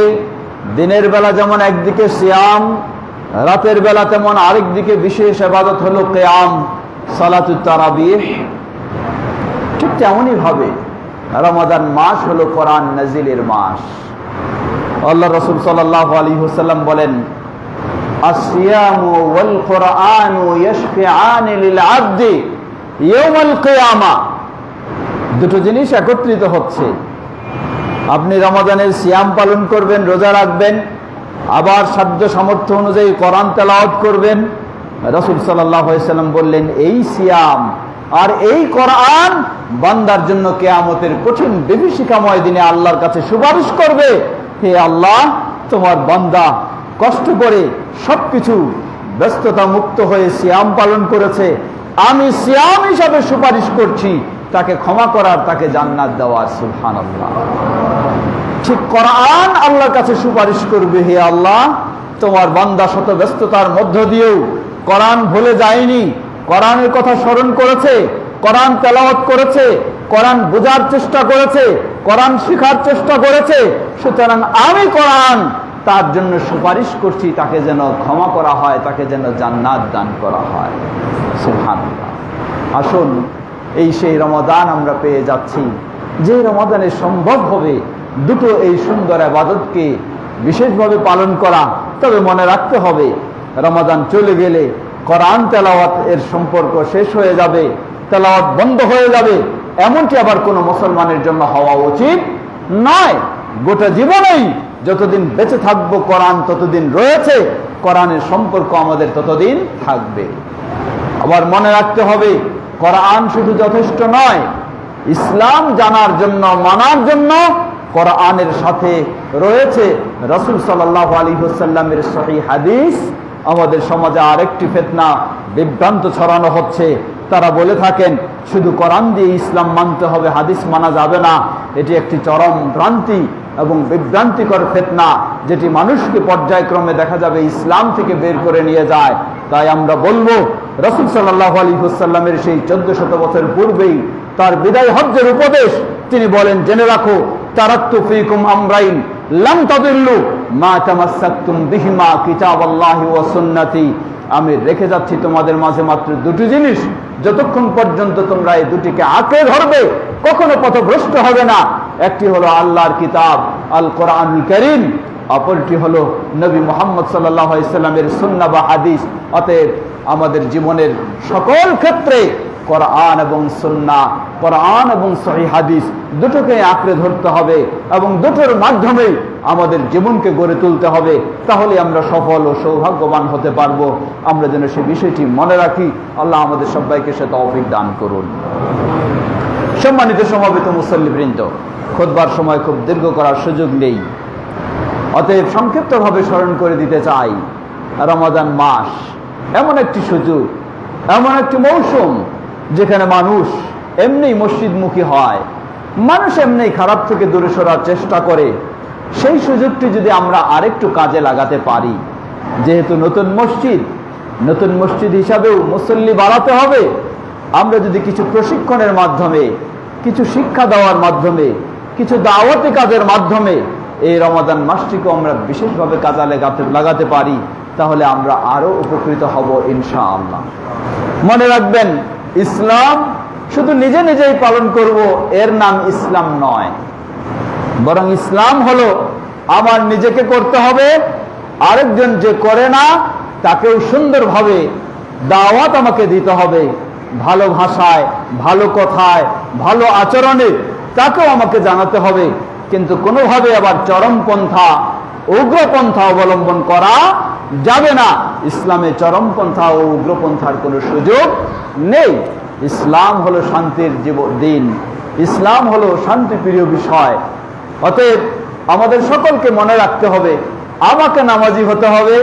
S1: দিনের বেলা যেমন একদিকে সিয়াম, রাতের বেলা তেমন আরেক দিকে বিশেষ ইবাদত হলো কিয়াম, সালাতুত তারাবিহ। ঠিক তেমনই ভাবে রমাদান মাস হলো কোরআন নাজিলের মাস। আল্লাহ রাসূল সাল্লাল্লাহু আলাইহি ওয়াসাল্লাম বলেন, আসিয়ামু ওয়াল কোরআনু ইয়াশফিআন লিল আবদি ইয়াউমাল কিয়ামা। দুটো জিনিস একত্রিত হচ্ছে। আপনি রমাদানের সিয়াম পালন করবেন, রোজা রাখবেন, আবার সাধ্য সামর্থ্য অনুযায়ী কোরআন তেলাওয়াত করবেন। রাসূল সাল্লাল্লাহু আলাইহি ওয়াসাল্লাম বললেন, এই সিয়াম আর এই কোরআন বান্দার জন্য কিয়ামতের কঠিন বিভীষিকাময় দিনে আল্লাহর কাছে সুপারিশ করবে, হে আল্লাহ, তোমার বান্দা কষ্ট করে সবকিছু ব্যস্ততা মুক্ত হয়ে সিয়াম পালন করেছে, আমি সিয়াম হিসাবে সুপারিশ করছি তাকে ক্ষমা করার, তাকে জান্নাত দেওয়ার। সুবহানাল্লাহ। ঠিক কোরআন আল্লাহর কাছে সুপারিশ করবে, হে আল্লাহ, তোমার বান্দা শত ব্যস্ততার মধ্য দিয়েও কোরআন ভুলে যায়নি, কোরআনের কথা স্মরণ করেছে, কোরআন তেলাওয়াত করেছে, কোরআন বোঝার চেষ্টা করেছে, কোরআন শেখার চেষ্টা করেছে। সুতরাং আমি কোরআন তার জন্য সুপারিশ করছি, তাকে যেন ক্ষমা করা হয়, তাকে যেন জান্নাত দান করা হয়। সুবহানাল্লাহ। আসুন, এই সেই রমাদান আমরা পেয়ে যাচ্ছি, যে রমাদানে সম্ভব হবে দুটো এই সুন্দর ইবাদতকে বিশেষভাবে পালন করা। তবে মনে রাখতে হবে, রমাদান চলে গেলে কোরআন তেলাওয়াত এর সম্পর্ক শেষ হয়ে যাবে, তেলাওয়াত বন্ধ হয়ে যাবে, এমনটি আবার কোনো মুসলমানের জন্য হওয়া উচিত নয়। গোটা জীবনেই যতদিন বেঁচে থাকবো কোরআন ততদিন রয়েছে, কোরআনের সম্পর্ক আমাদের ততদিন থাকবে। আবার মনে রাখতে হবে, কোরআন শুধু যথেষ্ট নয়, ইসলাম জানার জন্য, মানার জন্য কোরআনের সাথে রয়েছে রাসূল সাল্লাল্লাহু আলাইহি ওয়াসাল্লামের সহিহ হাদিস। আমাদের সমাজে আরেকটি ফিতনা, বিভ্রান্ত ছড়ানো হচ্ছে। তারা বলে থাকেন শুধু কোরআন দিয়ে ইসলাম মানতে হবে, হাদিস মানা যাবে না। এটি একটি চরম ভ্রান্তি এবং বিভ্রান্তিকর ফিতনা, যেটি মানুষকে পর্যায়ক্রমে দেখা যাবে ইসলাম থেকে বের করে নিয়ে যায়। তাই আমরা বলবো, রাসূল সাল্লাল্লাহু আলাইহি ওয়াসাল্লামের সেই 1400 বছর পূর্বেই তার বিদায় হজ্জের উপদেশ, তিনি বলেন, জেনে রাখো, তারাক্তু ফীকুম আমরাইন লাম তাদিল্লু মা তামাসসাকতুম বিহিমা কিতাবাল্লাহি ওয়া সুন্নতি। আমি রেখে যাচ্ছি তোমাদের মাঝে মাত্র দুটি জিনিস, যতক্ষণ পর্যন্ত তোমরা এই দুটিকে আঁকড়ে ধরবে কখনো পথভ্রষ্ট হবে না। একটি হলো আল্লাহর কিতাব আল কোরআনুল কারীম, অপরটি হলো নবী মুহাম্মদ সাল্লাল্লাহু আলাইহি ওয়াসাল্লামের সুন্নাহ বা হাদিস। অতএব আমাদের জীবনের সকল ক্ষেত্রে কোরআন এবং সুন্নাহ, কোরআন এবং সহিহ হাদিস দুটোকে আঁকড়ে ধরতে হবে এবং দুটোর মাধ্যমে আমাদের জীবনকে গড়ে তুলতে হবে। তাহলে আমরা সফল ও সৌভাগ্যবান হতে পারবো। আমরা যেন সে বিষয়টি মনে রাখি। আল্লাহ আমাদের সবাইকে সে তৌফিক দান করুন। সম্মানিত সমবেত মুসল্লিবৃন্দ, খুতবার সময় খুব দীর্ঘ করার সুযোগ নেই, অতএব সংক্ষিপ্তভাবে স্মরণ করে দিতে চাই, রমাদান মাস এমন একটি সুযোগ, এমন একটি মৌসুম যেখানে মানুষ এমনি মসজিদমুখী হয়, মানুষ এমনি খারাপ থেকে দূরে সরার চেষ্টা করে। সেই সুযোগটি যদি আমরা আরেকটু কাজে লাগাতে পারি, যেহেতু নতুন মসজিদ হিসাবেও মুসল্লি বাড়াতে হবে, আমরা যদি কিছু প্রশিক্ষণের মাধ্যমে, কিছু শিক্ষা দেওয়ার মাধ্যমে, কিছু দাওয়াতি কাজের মাধ্যমে এই রমাদান মাসটিকে আমরা বিশেষভাবে কাজে লাগাতে পারি, তাহলে আমরা আরো উপকৃত হব ইনশাআল্লাহ। মনে রাখবেন, ইসলাম শুধু নিজে নিজেই পালন করব এর নাম ইসলাম নয়, বরং ইসলাম হলো আমার নিজেকে করতে হবে, আরেকজন যে করে না তাকেও সুন্দরভাবে দাওয়াত আমাকে দিতে হবে, ভালো ভাষায়, ভালো কথায়, ভালো আচরণে তাকেও আমাকে জানাতে হবে। কিন্তু কোনোভাবে আবার চরমপন্থা, উগ্রপন্থা অবলম্বন করা যাবে না। ইসলামে চরমপন্থা ও উগ্রপন্থার কোনো সুযোগ নেই। ইসলাম হলো শান্তির দিন, ইসলাম হলো শান্তিপ্রিয় বিষয়। অতএব আমাদের সকলকে মনে রাখতে হবে, আমাকে নামাজি হতে হবে,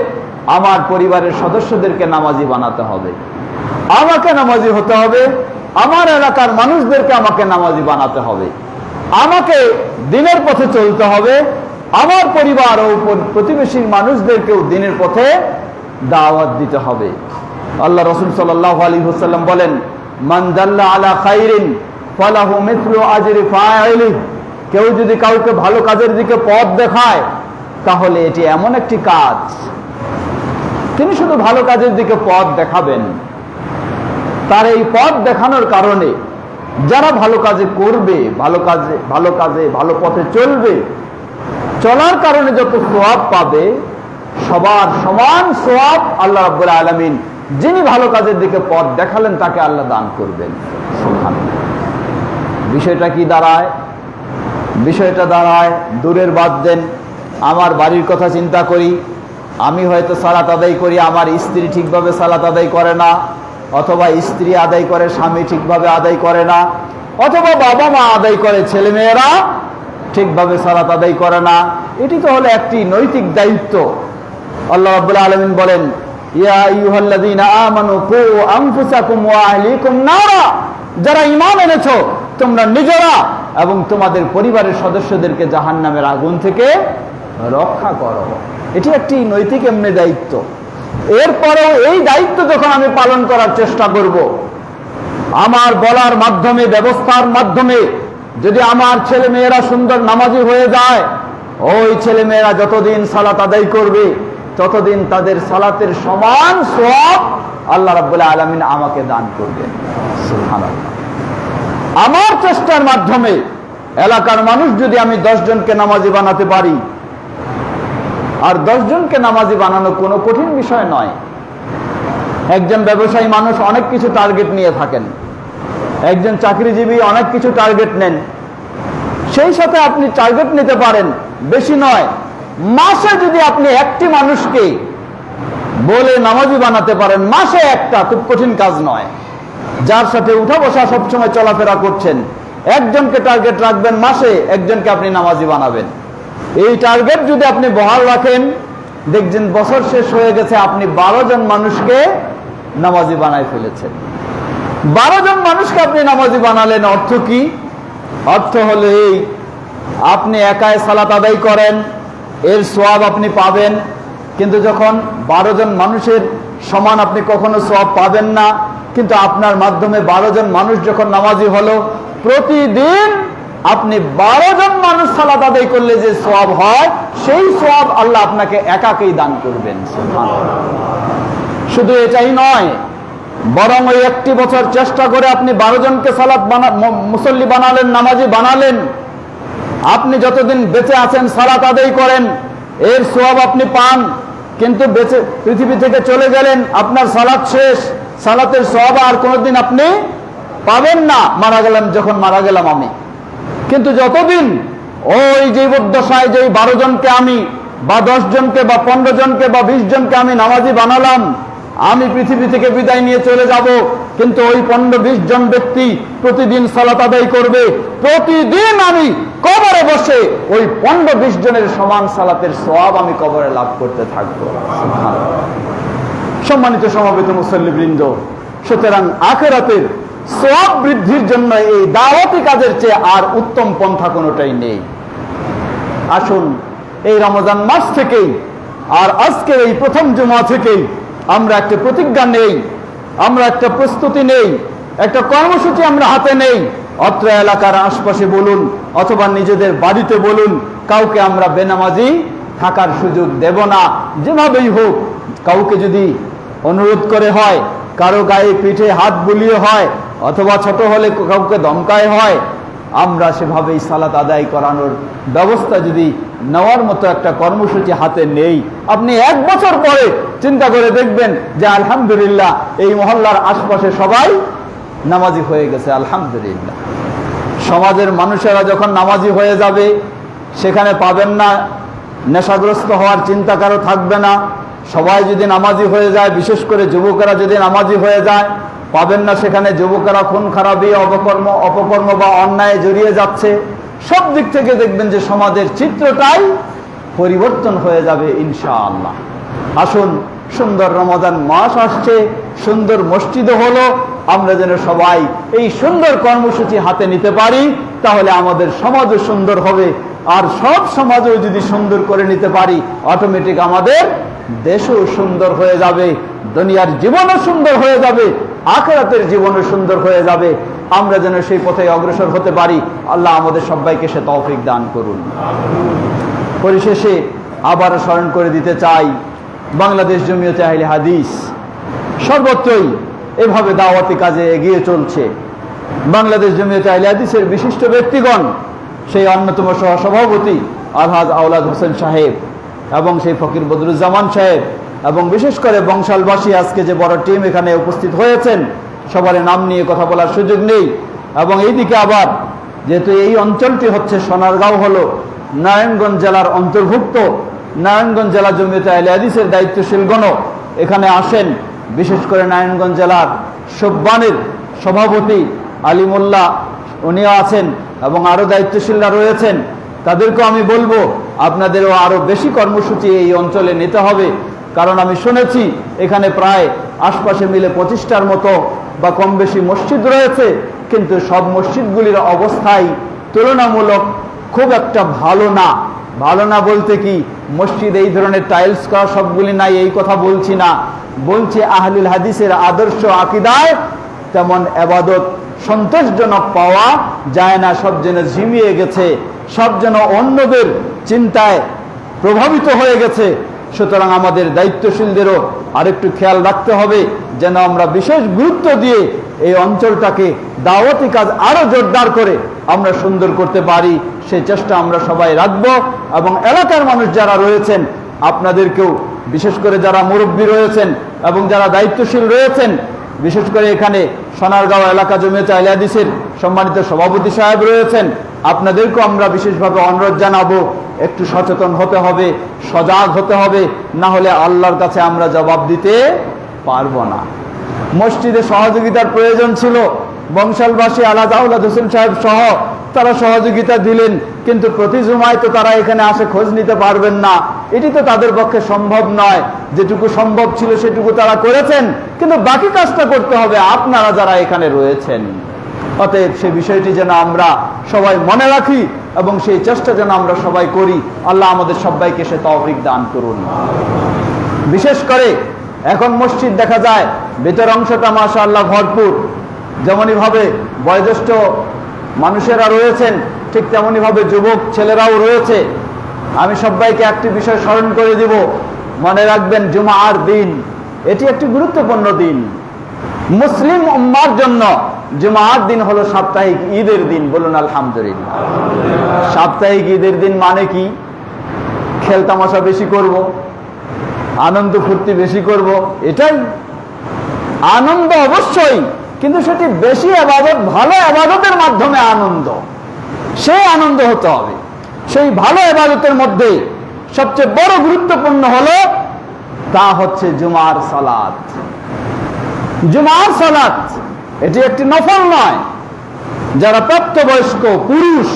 S1: আমার পরিবারের সদস্যদেরকে নামাজি বানাতে হবে। আমাকে নামাজি হতে হবে, আমার এলাকার মানুষদেরকে আমাকে নামাজি বানাতে হবে। আমাকে দিনের পথে চলতে হবে, আমার পরিবার ও প্রতিবেশীর মানুষদেরকেও দিনের পথে দাওয়াত দিতে হবে। আল্লাহ রাসূল সাল্লাল্লাহু আলাইহি ওয়াসাল্লাম বলেন, মান দাল্লা আলা খাইরিন ফালাহু মিথলু আজরি ফাইলিহি। কেউ যদি কাউকে ভালো কাজের দিকে পথ দেখায়, তাহলে এটি এমন একটি কাজ, তিনি শুধু ভালো কাজের দিকে পথ দেখাবেন, তার এই পথ দেখানোর কারণে যারা ভালো কাজে করবে, ভালো পথে চলবে, চলার কারণে যত সওয়াব পাবে, সবার সমান সওয়াব আল্লাহ রাব্বুল আলামিন যিনি ভালো কাজের দিকে পথ দেখালেন তাকে আল্লাহ দান করবেন। সুবহানাল্লাহ। বিষয়টা কি দাঁড়ায়? বিষয়টা দাঁড়ায়, দূরের বাদ দেন, আমার বাড়ির কথা চিন্তা করি। আমি হয়তো সালাত আদায় করি, আমার স্ত্রী ঠিকভাবে সালাত আদায় করে না, অথবা স্ত্রী আদায় করে, স্বামী ঠিকভাবে আদায় করে না, অথবা বাবা মা আদায় করে, ছেলেমেয়েরা ঠিকভাবে সালাত আদায় করে না। এটি তো হলো একটি নৈতিক দায়িত্ব। আল্লাহ রাব্বুল আলামিন বলেন, ইয়া আইয়ুহাল্লাযীনা আমানু কু আনফুসাকুম ওয়া আহলিকুম নারা। যারা ঈমান এনেছো, তোমরা নিজেরা এবং তোমাদের পরিবারের সদস্যদেরকে জাহান্নামের আগুন থেকে রক্ষা করো। এটি একটি নৈতিক এমনি দায়িত্ব। এরপরেও এই দায়িত্ব যখন আমি পালন করার চেষ্টা করব, আমার বলার মাধ্যমে, ব্যবস্থার মাধ্যমে যদি আমার ছেলে মেয়েরা সুন্দর নামাজি হয়ে যায়, ওই ছেলে মেয়েরা যতদিন সালাত আদায় করবে, ততদিন তাদের সালাতের সমান সওয়াব আল্লাহ রাব্বুল আলামিন আমাকে দান করবেন। সুবহানাল্লাহ। আমার চেষ্টার মাধ্যমে এলাকার মানুষ যদি আমি 10 জনকে নামাজি বানাতে পারি, আর 10 জনকে নামাজি বানানো কোনো কঠিন বিষয় নয়। একজন ব্যবসায়ী মানুষ অনেক কিছু টার্গেট নিয়ে থাকেন, একজন চাকরিজীবী অনেক কিছু টার্গেট নেন। সেই সাথে আপনি টার্গেট নিতে পারেন, বেশি নয়, মাসে যদি আপনি একটি মানুষকে বলে নামাজি বানাতে পারেন, মাসে একটা, খুব কঠিন কাজ নয়। যার সাথে উঠা বসা সবসময় চলাফেরা করছেন, একজনকে টার্গেট রাখবেন, মাসে একজনকে আপনি নামাজি বানাবেন। এই টার্গেট যদি আপনি বহাল রাখেন, দেখছেন বছর শেষ হয়ে গেছে, আপনি 12 জন মানুষকে নামাজি বানায় ফেলেছেন। 12 জন মানুষকে আপনি নামাজি বানালেন। অর্থ কি? অর্থ হলো এই, আপনি একাই সালাত আদায় করেন, এর সওয়াব আপনি পাবেন, কিন্তু যখন 12 জন মানুষের সমান আপনি কখনো সওয়াব পাবেন না। কিন্তু আপনার মাধ্যমে 12 জন মানুষ যখন নামাজি হলো, প্রতিদিন আপনি 12 জন মানুষ সালাত আদায় করলে যে সওয়াব হয়, সেই সওয়াব আল্লাহ আপনাকে একাকেই দান করবেন। সুবহানাল্লাহ। শুধু এটাই নয়, বরং ওই একটি বছর চেষ্টা করে আপনি 12 জনকে সালাত মুসল্লি বানালেন, নামাজি বানালেন। আপনি যতদিন বেঁচে আছেন সালাত আদায় করেন, এর সওয়াব আপনি পান। কিন্তু বেঁচে পৃথিবী থেকে চলে গেলেন, আপনার সালাত শেষ, সালাতের সওয়াব আর কোনোদিন আপনি পাবেন না। মারা গেলাম, যখন মারা গেলাম আমি। কিন্তু যতদিন ওই জীবদ্দশায় যেই 12 জনকে আমি বা 10 জনকে বা 15 জনকে বা 20 জনকে আমি নামাজি বানালাম, আমি পৃথিবী থেকে বিদায় নিয়ে চলে যাব, কিন্তু ওই 15-20 জন ব্যক্তি প্রতিদিন সালাত আদায় করবে। প্রতিদিন আমি কবরে বসে ওই 15-20 জনের সমান সালাতের সওয়াব আমি কবরে লাভ করতে থাকবো। সম্মানিত সমবেত মুসল্লিবৃন্দ, সুতরাং আখিরাতের সওয়াব বৃদ্ধির জন্য এই দাওয়াতি কাজের চেয়ে আর উত্তম পন্থা কোনোটাই নেই। আসুন এই রমজান মাস থেকেই আর আজকে এই প্রথম জুমা থেকেই আমরা একটা প্রতিজ্ঞা নেই, আমরা একটা প্রস্তুতি নেই, একটা কর্মসূচি আমরা হাতে নেই। অত্র এলাকার আশপাশে বলুন অথবা নিজেদের বাড়িতে বলুন, কাউকে আমরা বেনামাজি থাকার সুযোগ দেব না। যেভাবেই হোক, কাউকে যদি অনুরোধ করে হয়, কারো গায়ে পিঠে হাত বুলিয়ে হয়, অথবা ছোট হলে কাউকে ধমকায় হয়, আমরা সেভাবেই সালাত আদায় করানোর ব্যবস্থা যদি নেওয়ার মতো একটা কর্মসূচি হাতে নেই, আপনি 1 বছর পরে চিন্তা করে দেখবেন যে আলহামদুলিল্লাহ এই মহল্লার আশপাশে সবাই নামাজি হয়ে গেছে। আলহামদুলিল্লাহ। সমাজের মানুষেরা যখন নামাজি হয়ে যাবে, সেখানে পাবেন না নেশাগ্রস্ত হওয়ার চিন্তা কারো থাকবে না। সবাই যদি নামাজি হয়ে যায়, বিশেষ করে যুবকেরা যদি নামাজি হয়ে যায়, পাবেন না সেখানে যুবকেরা খুন খারাপি, অপকর্ম বা অন্যায় জড়িয়ে যাচ্ছে। সব দিক থেকে দেখবেন যে সমাজের চিত্রটাই পরিবর্তন হয়ে যাবে ইনশাআল্লাহ। আসুন, সুন্দর রমাদান মাস আসছে, সুন্দর মসজিদও হলো, আমরা যেন সবাই এই সুন্দর কর্মসূচি হাতে নিতে পারি, তাহলে আমাদের সমাজও সুন্দর হবে। আর সব সমাজও যদি সুন্দর করে নিতে পারি, অটোমেটিক আমাদের দেশও সুন্দর হয়ে যাবে, দুনিয়ার জীবনও সুন্দর হয়ে যাবে, আখিরাতের জীবনও সুন্দর হয়ে যাবে। আমরা যেন সেই পথে অগ্রসর হতে পারি। আল্লাহ আমাদের সবাইকে সে তৌফিক দান করুন। পরিশেষে আবারও স্মরণ করে দিতে চাই, বাংলাদেশ জমিয়তে আহলে হাদিস সর্বত্রই এভাবে দাওয়াতি কাজে এগিয়ে চলছে। বাংলাদেশ জমিয়তে আহলে হাদিসের বিশিষ্ট ব্যক্তিগণ, সেই অন্যতম সহসভাপতি আলহাজ আওলাদ হোসেন সাহেব এবং সেই ফকির বদরুজ্জামান সাহেব এবং বিশেষ করে বংশালবাসী, আজকে যে বড় টিম এখানে উপস্থিত হয়েছেন, সবার নাম নিয়ে কথা বলার সুযোগ নেই। এবং এইদিকে আবার যেহেতু এই অঞ্চলটি হচ্ছে সোনারগাঁও হলো নারায়ণগঞ্জ জেলার অন্তর্ভুক্ত, নারায়ণগঞ্জ জেলা জমিয়তে আহলে হাদিসের দায়িত্বশীলগণও এখানে আসেন। বিশেষ করে নারায়ণগঞ্জ জেলার সব্বানের সভাপতি আলিমুল্লাহ উনিও আছেন এবং আরও দায়িত্বশীলরা রয়েছেন। তাদেরকেও আমি বলবো আপনাদেরও আরও বেশি কর্মসূচি এই অঞ্চলে নিতে হবে, কারণ আমি শুনেছি এখানে প্রায় আশপাশে মিলে 25টার মতো বা কম বেশি মসজিদ রয়েছে, কিন্তু সব মসজিদগুলির অবস্থাই তুলনামূলক খুব একটা ভালো না। ভালো না বলতে কি, মসজিদ এই ধরনের টাইলস করা সবগুলি নাই এই কথা বলছি না, বলছি আহলুল হাদিসের আদর্শ আকীদায় তেমন ইবাদত সন্তোষজনক পাওয়া যায় না। সব যেন ঝিমিয়ে গেছে, সব যেন অন্যদের চিন্তায় প্রভাবিত হয়ে গেছে। সুতরাং আমাদের দায়িত্বশীলদেরও আরেকটু খেয়াল রাখতে হবে যেন আমরা বিশেষ গুরুত্ব দিয়ে এই অঞ্চলটাকে দাওয়াতি কাজ আরো জোরদার করে আমরা সুন্দর করতে পারি, সেই চেষ্টা আমরা সবাই রাখব। এবং এলাকার মানুষ যারা রয়েছেন, আপনাদেরকেও বিশেষ করে যারা মুরব্বী রয়েছেন এবং যারা দায়িত্বশীল রয়েছেন, বিশেষ করে এখানে সোনারগাঁও এলাকা জমিয়তে আহলে হাদিসের সম্মানিত সভাপতি সাহেব রয়েছেন, আপনাদেরকেও আমরা বিশেষভাবে অনুরোধ জানাবো, একটু সচেতন হতে হবে, সজাগ হতে হবে, না হলে আল্লাহর কাছে আমরা জবাব দিতে পারবো না। মসজিদে সহযোগিতার প্রয়োজন ছিল, বংশালবাসী আলহাজ আওলাদ হোসেন সাহেব সহ তারা সহযোগিতা দিলেন, কিন্তু প্রতি জুমায় তো তারা এখানে আসে খোঁজ নিতে পারবেন না, এটি তো তাদের পক্ষে সম্ভব নয়। যেটুকু সম্ভব ছিল সেটুকু তারা করেছেন, কিন্তু বাকি কাজটা করতে হবে আপনারা যারা এখানে রয়েছেন। অতএব সেই বিষয়টি যেন আমরা সবাই মনে রাখি এবং সেই চেষ্টা যেন আমরা সবাই করি। আল্লাহ আমাদের সবাইকে সে তৌফিক দান করুন। বিশেষ করে এখন মসজিদ দেখা যায় ভেতর অংশটা মাশাআল্লাহ ভরপুর, যেমনই ভাবে বয়োজ্যেষ্ঠ মানুষেরা রয়েছেন ঠিক তেমনই ভাবে যুবক ছেলেরাও রয়েছে। আমি সবাইকে একটি বিষয় স্মরণ করে দিব, মনে রাখবেন জুমার দিন এটি একটি গুরুত্বপূর্ণ দিন। মুসলিম উম্মার জন্য জুমার দিন হলো সাপ্তাহিক ঈদের দিন। বলুন আলহামদুলিল্লাহ। সাপ্তাহিক ঈদের দিন মানে কি? খেলতামাশা বেশি করব, আনন্দ ফুর্তি বেশি করব, এটাই আনন্দ অবশ্যই, কিন্তু সেটি বেশি ইবাদত, ভালো ইবাদতের মাধ্যমে আনন্দ, সেই আনন্দ হতে হবে। সেই ভালো ইবাদতের মধ্যে সবচেয়ে বড় গুরুত্বপূর্ণ হলো তা হচ্ছে জুমার সালাত। জুমার সালাত এটি একটি নফল নয়। যারা প্রাপ্তবয়স্ক পুরুষ,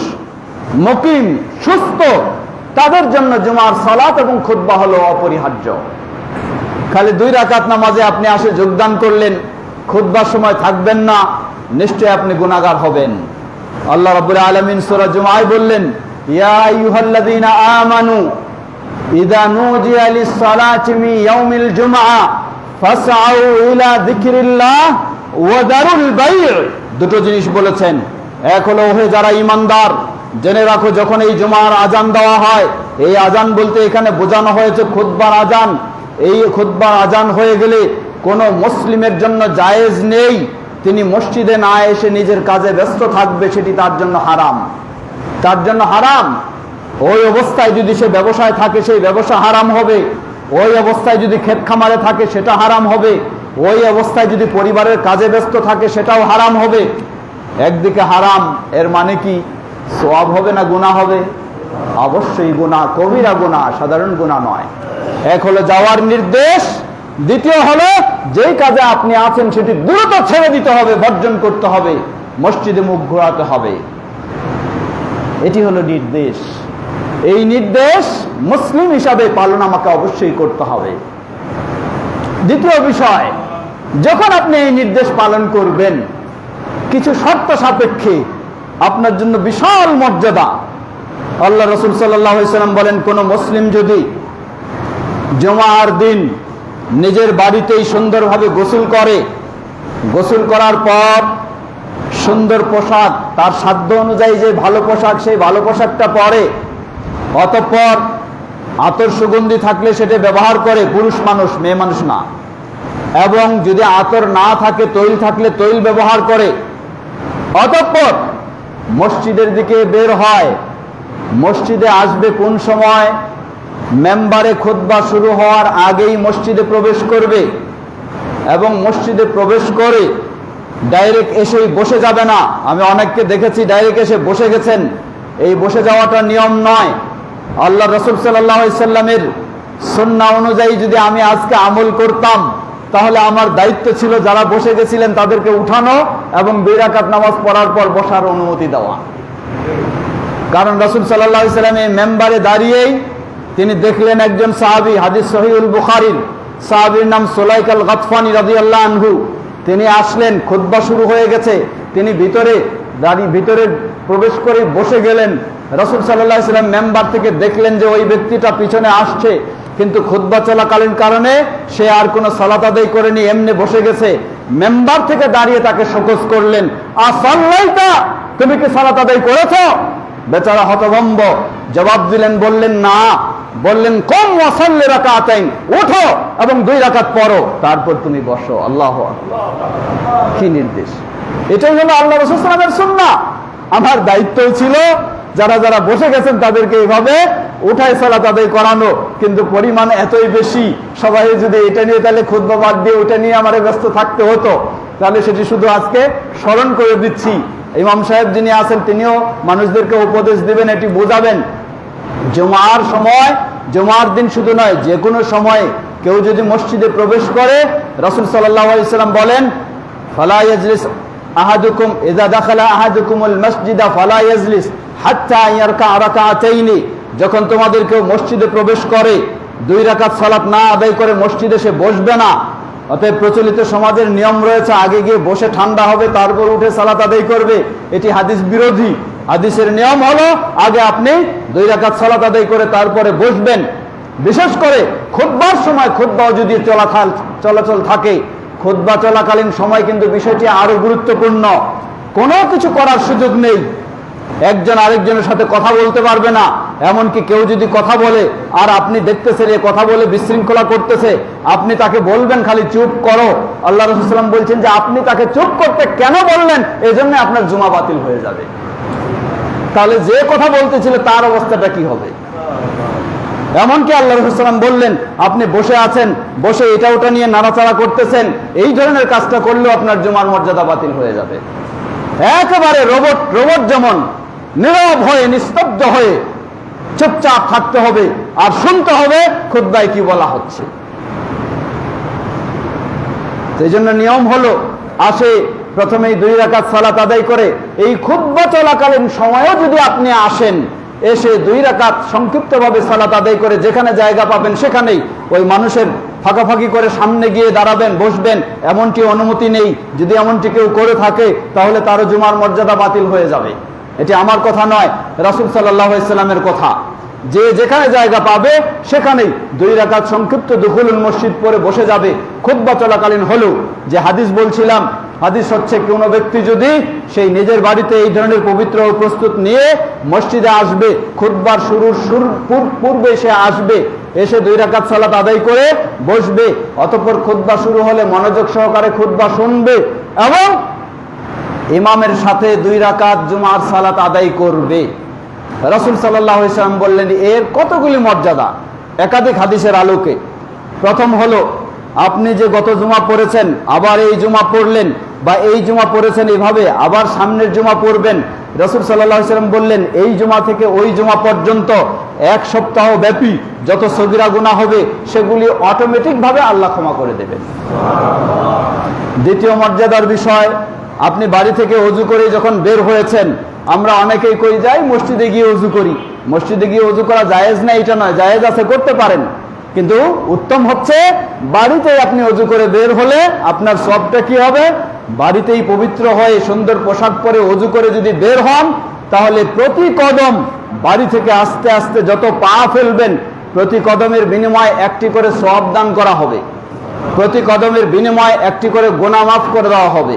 S1: মুকিম, সুস্থ, তাদের জন্য জুমার সালাত এবং খুতবা হলো অপরিহার্য। খালি 2 রাকাত নামাজে আপনি আসে যোগদান করলেন, খুতবার সময় থাকবেন না, নিশ্চয় আপনি গুনাহগার হবেন। আল্লাহ রাব্বুল আলামিন সূরা জুমায় বললেন, ইয়া আইয়ুহাল্লাযীনা আমানু ইযা নুদিয়া লিস-সালাতি মিন ইয়াউমিল জুমআ ফাসআউ ইলা যিকরিল্লাহ ওয়া দারুল বাই'। দুটো জিনিস বলেছেন। এক হলো, হে যারা ঈমানদার, জেনে রাখো যখন এই জুমার আজান দেওয়া হয়, এই আজান বলতে এখানে বোঝানো হয়েছে খুতবার আজান। এই খুতবার আজান হয়ে গেলে কোনো মুসলিমের জন্য জায়েজ নেই তিনি মসজিদে না এসে নিজের কাজে ব্যস্ত থাকবে, সেটি তার জন্য হারাম। তার জন্য হারাম। ওই অবস্থায় যদি সে ব্যবসায় থাকে সেই ব্যবসা হারাম হবে, ওই অবস্থায় যদি ক্ষেত খামারে থাকে সেটা হারাম হবে, ওই অবস্থায় যদি পরিবারের কাজে ব্যস্ত থাকে সেটাও হারাম হবে। একদিকে হারাম, এর মানে কি? সওয়াব হবে না গুনাহ হবে? অবশ্যই গুনাহ, কবিরা গুনাহ, সাধারণ গুনাহ নয়। এক হলো যাওয়ার নির্দেশ, দ্বিতীয় হলো যেই কাজে আপনি আছেন সেটি দ্রুত ছেড়ে দিতে হবে, বর্জন করতে হবে, মসজিদে মুখ ঘোরাতে হবে। এটি হলো নির্দেশ। এই নির্দেশ মুসলিম হিসাবে পালন আমাকে অবশ্যই করতে হবে। দ্বিতীয় বিষয়, যখন আপনি এই নির্দেশ পালন করবেন, কিছু শর্ত সাপেক্ষে আপনার জন্য বিশাল মর্যাদা। আল্লাহ রাসূল সাল্লাল্লাহু আলাইহি সাল্লাম বলেন, কোন মুসলিম যদি জুমার দিন নিজের বাড়িতেই সুন্দরভাবে গোসল করে, গোসল করার পর সুন্দর পোশাক, তার সাধ্য অনুযায়ী যে ভালো পোশাক, সেই ভালো পোশাকটা পরে, অতঃপর আতর সুগন্ধি থাকলে সেটা ব্যবহার করে, পুরুষ মানুষ, মেয়ে মানুষ না, এবং যদি আতর না থাকে, তৈল থাকলে তৈল ব্যবহার করে, অতঃপর মসজিদের দিকে বের হয়। মসজিদে আসবে কোন সময়? মেম্বারে খুতবা শুরু হওয়ার আগেই মসজিদে প্রবেশ করবে, এবং মসজিদে প্রবেশ করে ডাইরেক্ট এসেই বসে যাবে না। আমি অনেককে দেখেছি ডাইরেক্ট এসে বসে গেছেন। এই বসে যাওয়াটা নিয়ম নয়। আল্লাহ রাসূল সাল্লাল্লাহু আলাইহি সাল্লামের সুন্নাহ অনুযায়ী যদি আমি আজকে আমল করতাম, তাহলে আমার দায়িত্ব ছিল যারা বসে গেছিলেন তাদেরকে উঠানো এবং 2 রাকাত নামাজ পড়ার পর বসার অনুমতি দেওয়া। কারণ রাসূল সাল্লাল্লাহু আলাইহি সাল্লাম এই মেম্বারে দাঁড়িয়েই তিনি দেখলেন একজন সাহাবী, হাদিস সহিহুল বুখারীর, সাহাবীর নাম সুলাইক আল গাতফানী রাদিয়াল্লাহু আনহু। তিনি আসলেন, খুতবা শুরু হয়ে গেছে, তিনি ভিতরে প্রবেশ করে বসে গেলেন। রাসূল সাল্লাল্লাহু আলাইহি সাল্লাম মেম্বার থেকে দেখলেন যে ওই ব্যক্তিটা পিছনে আসছে, কিন্তু খুতবা চলাকালীন কারণে সে আর কোনো সালাত আদায় করেনি, এমনি বসে গেছে। মেম্বার থেকে দাঁড়িয়ে তাকে শোকজ করলেন, আসাল্লাইতা, তুমি কি সালাত আদায় করেছো? বেচারা হতভম্ব, জবাব দিলেন, বললেন না। বললেন, কম ওয়াসাল্লি রাকাতাইন, উঠো এবং 2 রাকাত পড়ো, তারপর তুমি বসো। আল্লাহু আকবার, কি নির্দেশ! এটাই হলো আল্লাহ রাসূল সাল্লাল্লাহু আলাইহি ওয়াসাল্লামের সুন্নাহ। আমার দায়িত্ব ছিল যারা যারা বসে গেছেন তাদেরকে এইভাবে উঠায় সালাত আদায় করানো, কিন্তু পরিমাণ এতই বেশি, সবাই যদি এটা নিয়ে তাহলে খুতবা বাদ দিয়ে ওটা নিয়ে আমার ব্যস্ত থাকতে হতো। তাহলে সেটি শুধু আজকে স্মরণ করে দিচ্ছি। ইমাম সাহেব যিনি আছেন তিনিও মানুষদেরকে উপদেশ দিবেন, এটি বোঝাবেন। জুমার সময়, জুমার দিন শুধু নয়, যে কোনো সময়ে কেউ যদি মসজিদে প্রবেশ করে, রাসূল সাল্লাল্লাহু আলাইহি সাল্লাম বলেন, ফালা ইয়াজলিস আহাদুকুম ইযা দাখালা আহাদুকুমুল মাসজিদা ফালা ইয়াজলিস হাত্তা ইয়ারকা রাকাতাইনি। যখন তোমাদের কেউ মসজিদে প্রবেশ করে 2 রাকাত সালাত না আদায় করে মসজিদে সে বসবে না। অতএব প্রচলিত সমাজের নিয়ম রয়েছে আগে গিয়ে বসে ঠান্ডা হবে, তারপর উঠে সালাত আদায় করবে, এটি হাদিস বিরোধী। হাদিসের নিয়ম হলো আগে আপনি 2 রাকাত সালাত আদায় করে তারপরে বসবেন। বিশেষ করে খুতবার সময়, খুতবাও যদি চলাচল থাকে, খুতবা চলাকালীন সময় কিন্তু বিষয়টি আরো গুরুত্বপূর্ণ। কোনো কিছু করার সুযোগ নেই, একজন আরেকজনের সাথে কথা বলতে পারবে না। এমনকি কেউ যদি কথা বলে আর আপনি দেখতেছেন এ কথা বলে বিশৃঙ্খলা করতেছে, আপনি তাকে বলবেন খালি চুপ করো। আল্লাহ রাসূল সাল্লাল্লাহু আলাইহি ওয়াসাল্লাম বলছেন যে আপনি তাকে চুপ করতে কেন বললেন, এই জন্য আপনার জুমা বাতিল হয়ে যাবে। তাহলে যে কথা বলতেছিল তার অবস্থাটা কি হবে? এমনকি আল্লাহ রাসূল সাল্লাল্লাহু আলাইহি ওয়াসাল্লাম বললেন, আপনি বসে আছেন, বসে এটা ওটা নিয়ে নাড়াচাড়া করতেছেন, এই ধরনের কাজটা করলেও আপনার জুমার মর্যাদা বাতিল হয়ে যাবে। একেবারে রোবট যেমন নীরব হয়ে, নিস্তব্ধ হয়ে চুপচাপ থাকতে হবে আর শুনতে হবে খুতবায় কি বলা হচ্ছে। সেই জন্য নিয়ম হলো আসে প্রথমেই 2 রাকাত সালাত আদায় করে, এই খুতবা চলাকালীন সময়েও যদি আপনি আসেন, এসে 2 রাকাত সংক্ষিপ্তভাবে সালাত আদায় করে যেখানে জায়গা পাবেন সেখানেই ওই মানুষের ফাঁকাফাঁকি করে সামনে গিয়ে দাঁড়াবেন, বসবেন, এমনটি অনুমতি নেই। যদি এমনটি কেউ করে থাকে তাহলে তারও জুমার মর্যাদা বাতিল হয়ে যাবে। এটি আমার কথা নয়, রাসূল সাল্লাল্লাহু আলাইহি ওয়াসাল্লামের কথা। যে যেখানে জায়গা পাবে সেখানেই 2 রাকাত সংক্ষিপ্ত দুখুলুল মসজিদ পরে বসে যাবে। খুতবা চলাকালীন হলো যে হাদিস বলছিলাম, হাদিস হচ্ছে কোনো ব্যক্তি যদি সেই নিজের বাড়িতে এই ধরনের পবিত্র ও প্রস্তুত নিয়ে মসজিদে আসবে, খুতবার শুরুর পূর্বে সে আসবে, এসে 2 রাকাত সালাত আদায় করে বসবে, অতঃপর খুতবা শুরু হলে মনোযোগ সহকারে খুতবা শুনবে এবং ইমামের সাথে 2 রাকাত জুমার সালাত আদায় করবে। রাসূল সাল্লাল্লাহু আলাইহি ওয়াসাল্লাম বললেন এর কতগুলি মর্যাদা একাধিক হাদিসের আলোকে। প্রথম হলো আপনি যে গত জুমা পড়েছেন আবার এই জুমা পড়লেন, বা এই জুমা পড়েছেন এভাবে আবার সামনের জুমা পড়বেন, রাসূল সাল্লাল্লাহু আলাইহি ওয়াসাল্লাম বললেন এই জুমা থেকে ওই জুমা পর্যন্ত 1 সপ্তাহ ব্যাপী যত সগীরা গুনাহ হবে সেগুলি অটোমেটিক ভাবে আল্লাহ ক্ষমা করে দেবেন। দ্বিতীয় মর্যাদার বিষয়, আপনি বাড়ি থেকে ওযু করে যখন বের হয়েছেন, আমরা অনেকেই কই যাই মসজিদে গিয়ে ওযু করি। মসজিদে গিয়ে ওযু করা জায়েজ না এটা নয়, জায়েজ আছে, করতে পারেন, কিন্তু উত্তম হচ্ছে বাড়িতেই আপনি ওযু করে বের হলে আপনার সবটা কি হবে, বাড়িতেই পবিত্র হয়ে সুন্দর পোশাক পরে ওযু করে যদি বের হন, তাহলে প্রতি কদম বাড়ি থেকে আস্তে আস্তে যত পা ফেলবেন প্রতি কদমের বিনিময়ে একটি করে সওয়াব দান করা হবে, প্রতি কদমের বিনিময়ে একটি করে গুনাহ মাফ করে দেওয়া হবে,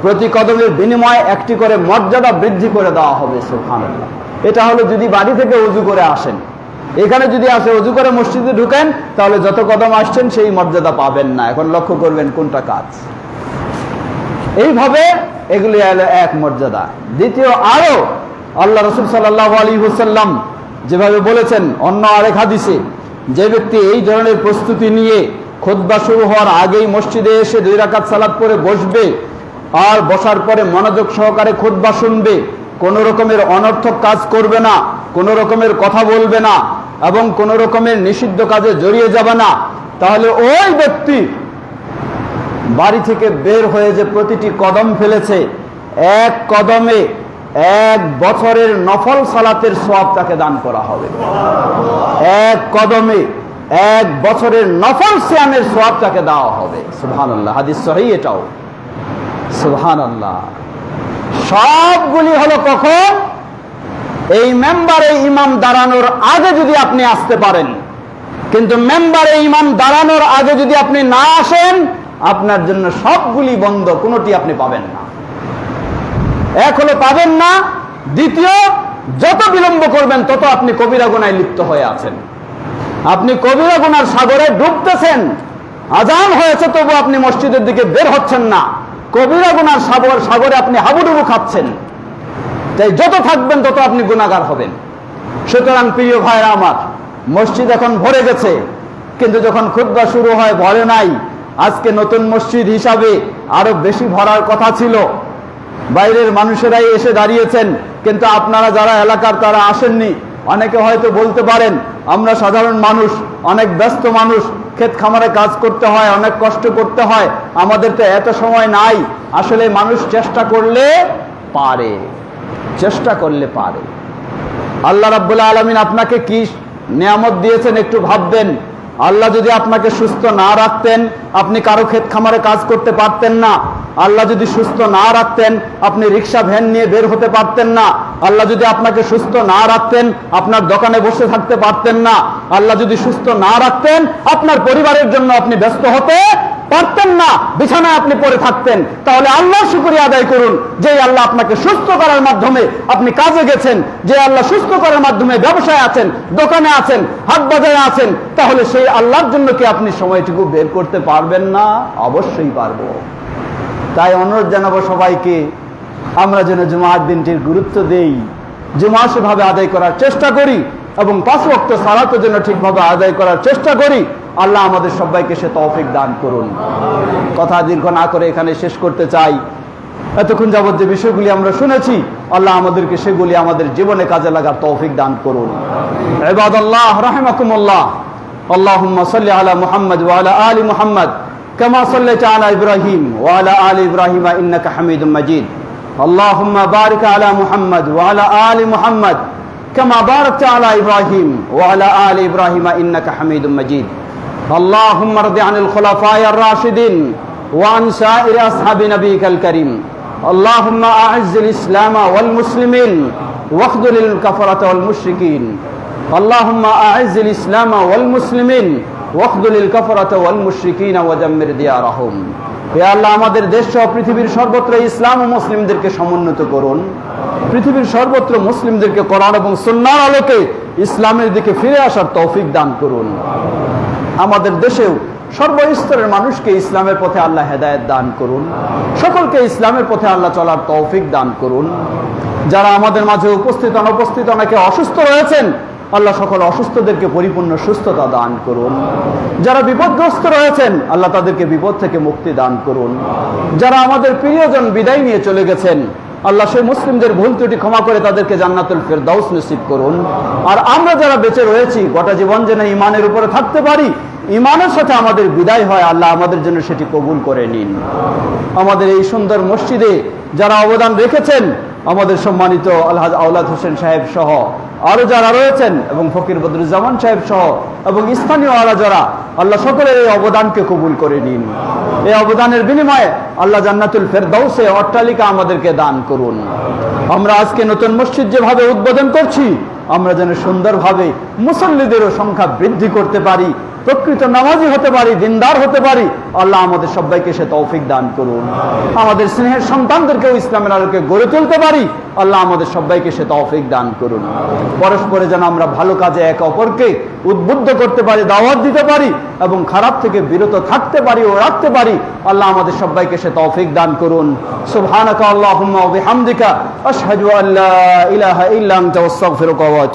S1: প্রতি কদমের বিনিময়ে একটি করে মর্যাদা বৃদ্ধি করে দেওয়া হবে। সুবহানাল্লাহ। এটা হলো যদি বাড়ি থেকে ওযু করে আসেন। এখানে যদি আসে ওযু করে মসজিদে ঢুকেন তাহলে যত কদম আসছেন সেই মর্যাদা পাবেন না। এখন লক্ষ্য করবেন কোনটা কাজ। এইভাবে এগুলি হলো এক মর্যাদা। দ্বিতীয়, আরো আল্লাহ রাসূল সাল্লাল্লাহু আলাইহি ওয়াসাল্লাম যেভাবে বলেছেন অন্য আরেক হাদিসে, যে ব্যক্তি এই ধরনের প্রস্তুতি নিয়ে খুতবা শুরু হওয়ার আগেই মসজিদে এসে 2 রাকাত সালাত পড়ে বসবে আর বসার পরে মনোযোগ সহকারে খুতবা শুনবে, কোন রকমের অনর্থক কাজ করবে না, কোন রকমের কথা বলবে না এবং কোন রকমের নিষিদ্ধ কাজে জড়িয়ে যাবে না, তাহলে ওই ব্যক্তি বাড়ি থেকে বের হয়ে যে প্রতিটি কদম ফেলেছে, এক কদমে 1 বছরের নফল সালাতের সওয়াব তাকে দান করা হবে। এক কদমে 1 বছরের নফল সিয়ামের সওয়াব তাকে দেওয়া হবে। সুবহানাল্লাহ, হাদিস সহিহ এটাও। সুবহানাল্লাহ। সবগুলি হলো কখন? এই মেম্বারে ইমাম দাঁড়ানোর আগে যদি আপনি আসতে পারেন, কিন্তু মেম্বারে ইমাম দাঁড়ানোর আগে যদি আপনি না আসেন, আপনার জন্য সবগুলি বন্ধ, কোনোটি আপনি পাবেন না। এক হলো পাবেন না, দ্বিতীয় যত বিলম্ব করবেন তত আপনি কবিরা গুনাহে লিপ্ত হয়ে আছেন। আপনি কবিরা গুনার সাগরে ডুবতেছেন, আজান হয়েছে তবু আপনি মসজিদের দিকে বের হচ্ছেন না, কবিরা গুনার সাগরে আপনি হাবুডুবু খাচ্ছেন। তাই যত থাকবেন তত আপনি গুনাহগার হবেন। সুতরাং প্রিয় ভাইরা আমার, মসজিদ এখন ভরে গেছে, কিন্তু যখন খুতবা শুরু হয় ভরে নাই। আজকে নতুন মসজিদ হিসাবে আরো বেশি ভরার কথা ছিল, বাইরের মানুষেরাই এসে দাঁড়িয়েছেন, কিন্তু আপনারা যারা এলাকার তারা আসেননি। অনেকে হয়তো বলতে পারেন আমরা সাধারণ মানুষ, অনেক ব্যস্ত মানুষ, ক্ষেত খামারে কাজ করতে হয়, অনেক কষ্ট করতে হয়, আমাদের তো এত সময় নাই। আসলে মানুষ চেষ্টা করলে পারে, চেষ্টা করলে পারে। আল্লাহ রাব্বুল আলামিন আপনাকে কি নিয়ামত দিয়েছেন একটু ভাববেন। আল্লাহ যদি আপনাকে সুস্থ না রাখতেন আপনি কারো ক্ষেত খামারে কাজ করতে পারতেন না। আল্লাহ যদি সুস্থ না রাখতেন আপনি রিক্সা ভ্যান নিয়ে বের হতে পারতেন না। আল্লাহ যদি আপনাকে সুস্থ না রাখতেন আপনার দোকানে বসে থাকতে পারতেন না। আল্লাহ যদি সুস্থ না রাখতেন আপনার পরিবারের জন্য আপনি ব্যস্ত হতে পারতেন না, বিছানায় আপনি পড়ে থাকতেন। তাহলে আল্লাহর শুকরিয়া আদায় করুন যে আল্লাহ আপনাকে সুস্থ করার মাধ্যমে আপনি কাজে গেছেন, যে আল্লাহ সুস্থ করার মাধ্যমে ব্যবসায় আছেন, দোকানে আছেন, হাট বাজারে আছেন। তাহলে সেই আল্লাহর জন্য কি আপনি সময়টুকু বের করতে পারবেন না? অবশ্যই পারবো। তাই অনুরোধ জানাবো সবাইকে, আমরা যেন জুমার দিনটির গুরুত্ব দেই, জুমা সেভাবে আদায় করার চেষ্টা করি এবং 5 ওয়াক্ত সালাতও যেন ঠিকভাবে আদায় করার চেষ্টা করি। আল্লাহ আমাদের সবাইকে সে তৌফিক দান করুন। কথা দীর্ঘ না করে এখানে শেষ করতে চাই। এতক্ষণ যাবত যে বিষয়গুলি আমরা শুনেছি, আল্লাহ আমাদেরকে সেগুলি আমাদের জীবনে কাজে লাগার তৌফিক দান করুন। ইবাদাল্লাহ রাহিমাকুমুল্লাহ, আল্লাহুম্মা সাল্লি আলা মুহাম্মদ ওয়া আলা আলি মুহাম্মদ কামা সাল্লাইতা আলা ইব্রাহিম ওয়া আলা আলি ইব্রাহিম ইন্নাকা হামিদুম মাজিদ। আল্লাহুম্মা বারিক আলা মুহাম্মদ ওয়া আলা আলি মুহাম্মদ কামা বারাকতা আলা ইব্রাহিম ওয়া আলা আলি ইব্রাহিম ইন্নাকা হামিদুম মাজিদ। اللهم ارض عن الخلفاء الراشدين وعن سائر أصحاب نبيك الكريم. اللهم أعز الإسلام والمسلمين واخذل الكفرة والمشركين. اللهم أعز الإسلام والمسلمين واخذل الكفرة والمشركين ودمر ديارهم. يا الله আমাদের দেশ ও পৃথিবীর সর্বত্র ইসলাম ও মুসলিমদেরকে সমুন্নত করুন। পৃথিবীর সর্বত্র মুসলিমদেরকে কোরআন এবং সুন্নাহর আলোকে ইসলামের দিকে ফিরে আসার তৌফিক দান করুন। আমাদের দেশেও সর্বস্তরের মানুষকে ইসলামের পথে আল্লাহ হেদায়েত দান করুন। সকলকে ইসলামের পথে আল্লাহ চলার তৌফিক দান করুন। যারা আমাদের মাঝে উপস্থিত অনুপস্থিত অনেকে অসুস্থ রয়েছেন, আল্লাহ সকল অসুস্থদেরকে পরিপূর্ণ সুস্থতা দান করুন। যারা বিপদগ্রস্ত রয়েছেন আল্লাহ তাদেরকে বিপদ থেকে মুক্তি দান করুন। যারা আমাদের প্রিয়জন বিদায় নিয়ে চলে গেছেন আল্লাহ সেই মুসলিমদের ভুল ত্রুটি ক্ষমা করে তাদেরকে জান্নাতুল ফেরদাউস নসিব করুন। আর আমরা যারা বেঁচে রয়েছি গোটা জীবন যেন ঈমানের উপরে থাকতে পারি, ঈমানের সাথে আমাদের বিদায় হয়, আল্লাহ আমাদের জন্য সেটি কবুল করে নিন। আমাদের এই সুন্দর মসজিদে যারা অবদান রেখেছেন, আমাদের সম্মানিত আলহাজ আওলাদ হোসেন সাহেব সহ আরো যারা রয়েছেন এবং ফকির বদরুজ্জামান সাহেব সহ এবং স্থানীয় আলা যারা, আল্লাহ সকলের এই অবদানকে কবুল করে নিন। এই অবদানের বিনিময়ে আল্লাহ জান্নাতুল ফেরদাউসে অট্টালিকা আমাদেরকে দান করুন। আমরা আজকে নতুন মসজিদ যেভাবে উদ্বোধন করছি, আমরা যেন সুন্দরভাবে মুসল্লিদেরও সংখ্যা বৃদ্ধি করতে পারি, প্রকৃত নামাজি হতে পারি, দিনদার হতে পারি। আল্লাহ আমাদের সবাইকে সে তৌফিক দান করুন। আমাদের স্নেহের সন্তানদেরকেও ইসলামের আলোকে গড়ে তুলতে পারি, আল্লাহ আমাদের সবাইকে সে তৌফিক দান করুন। পরস্পরে যেন আমরা ভালো কাজে একে অপরকে উদ্বুদ্ধ করতে পারি, দাওয়াত দিতে পারি এবং খারাপ থেকে বিরত থাকতে পারি ও রাখতে পারি, আল্লাহ আমাদের সবাইকে সে তৌফিক দান করুন। সুবহানাকা আল্লাহুম্মা ওয়া বিহামদিকা আশহাদু আল্লা ইলাহা ইল্লা আনতা আস্তাগফিরুকা ওয়া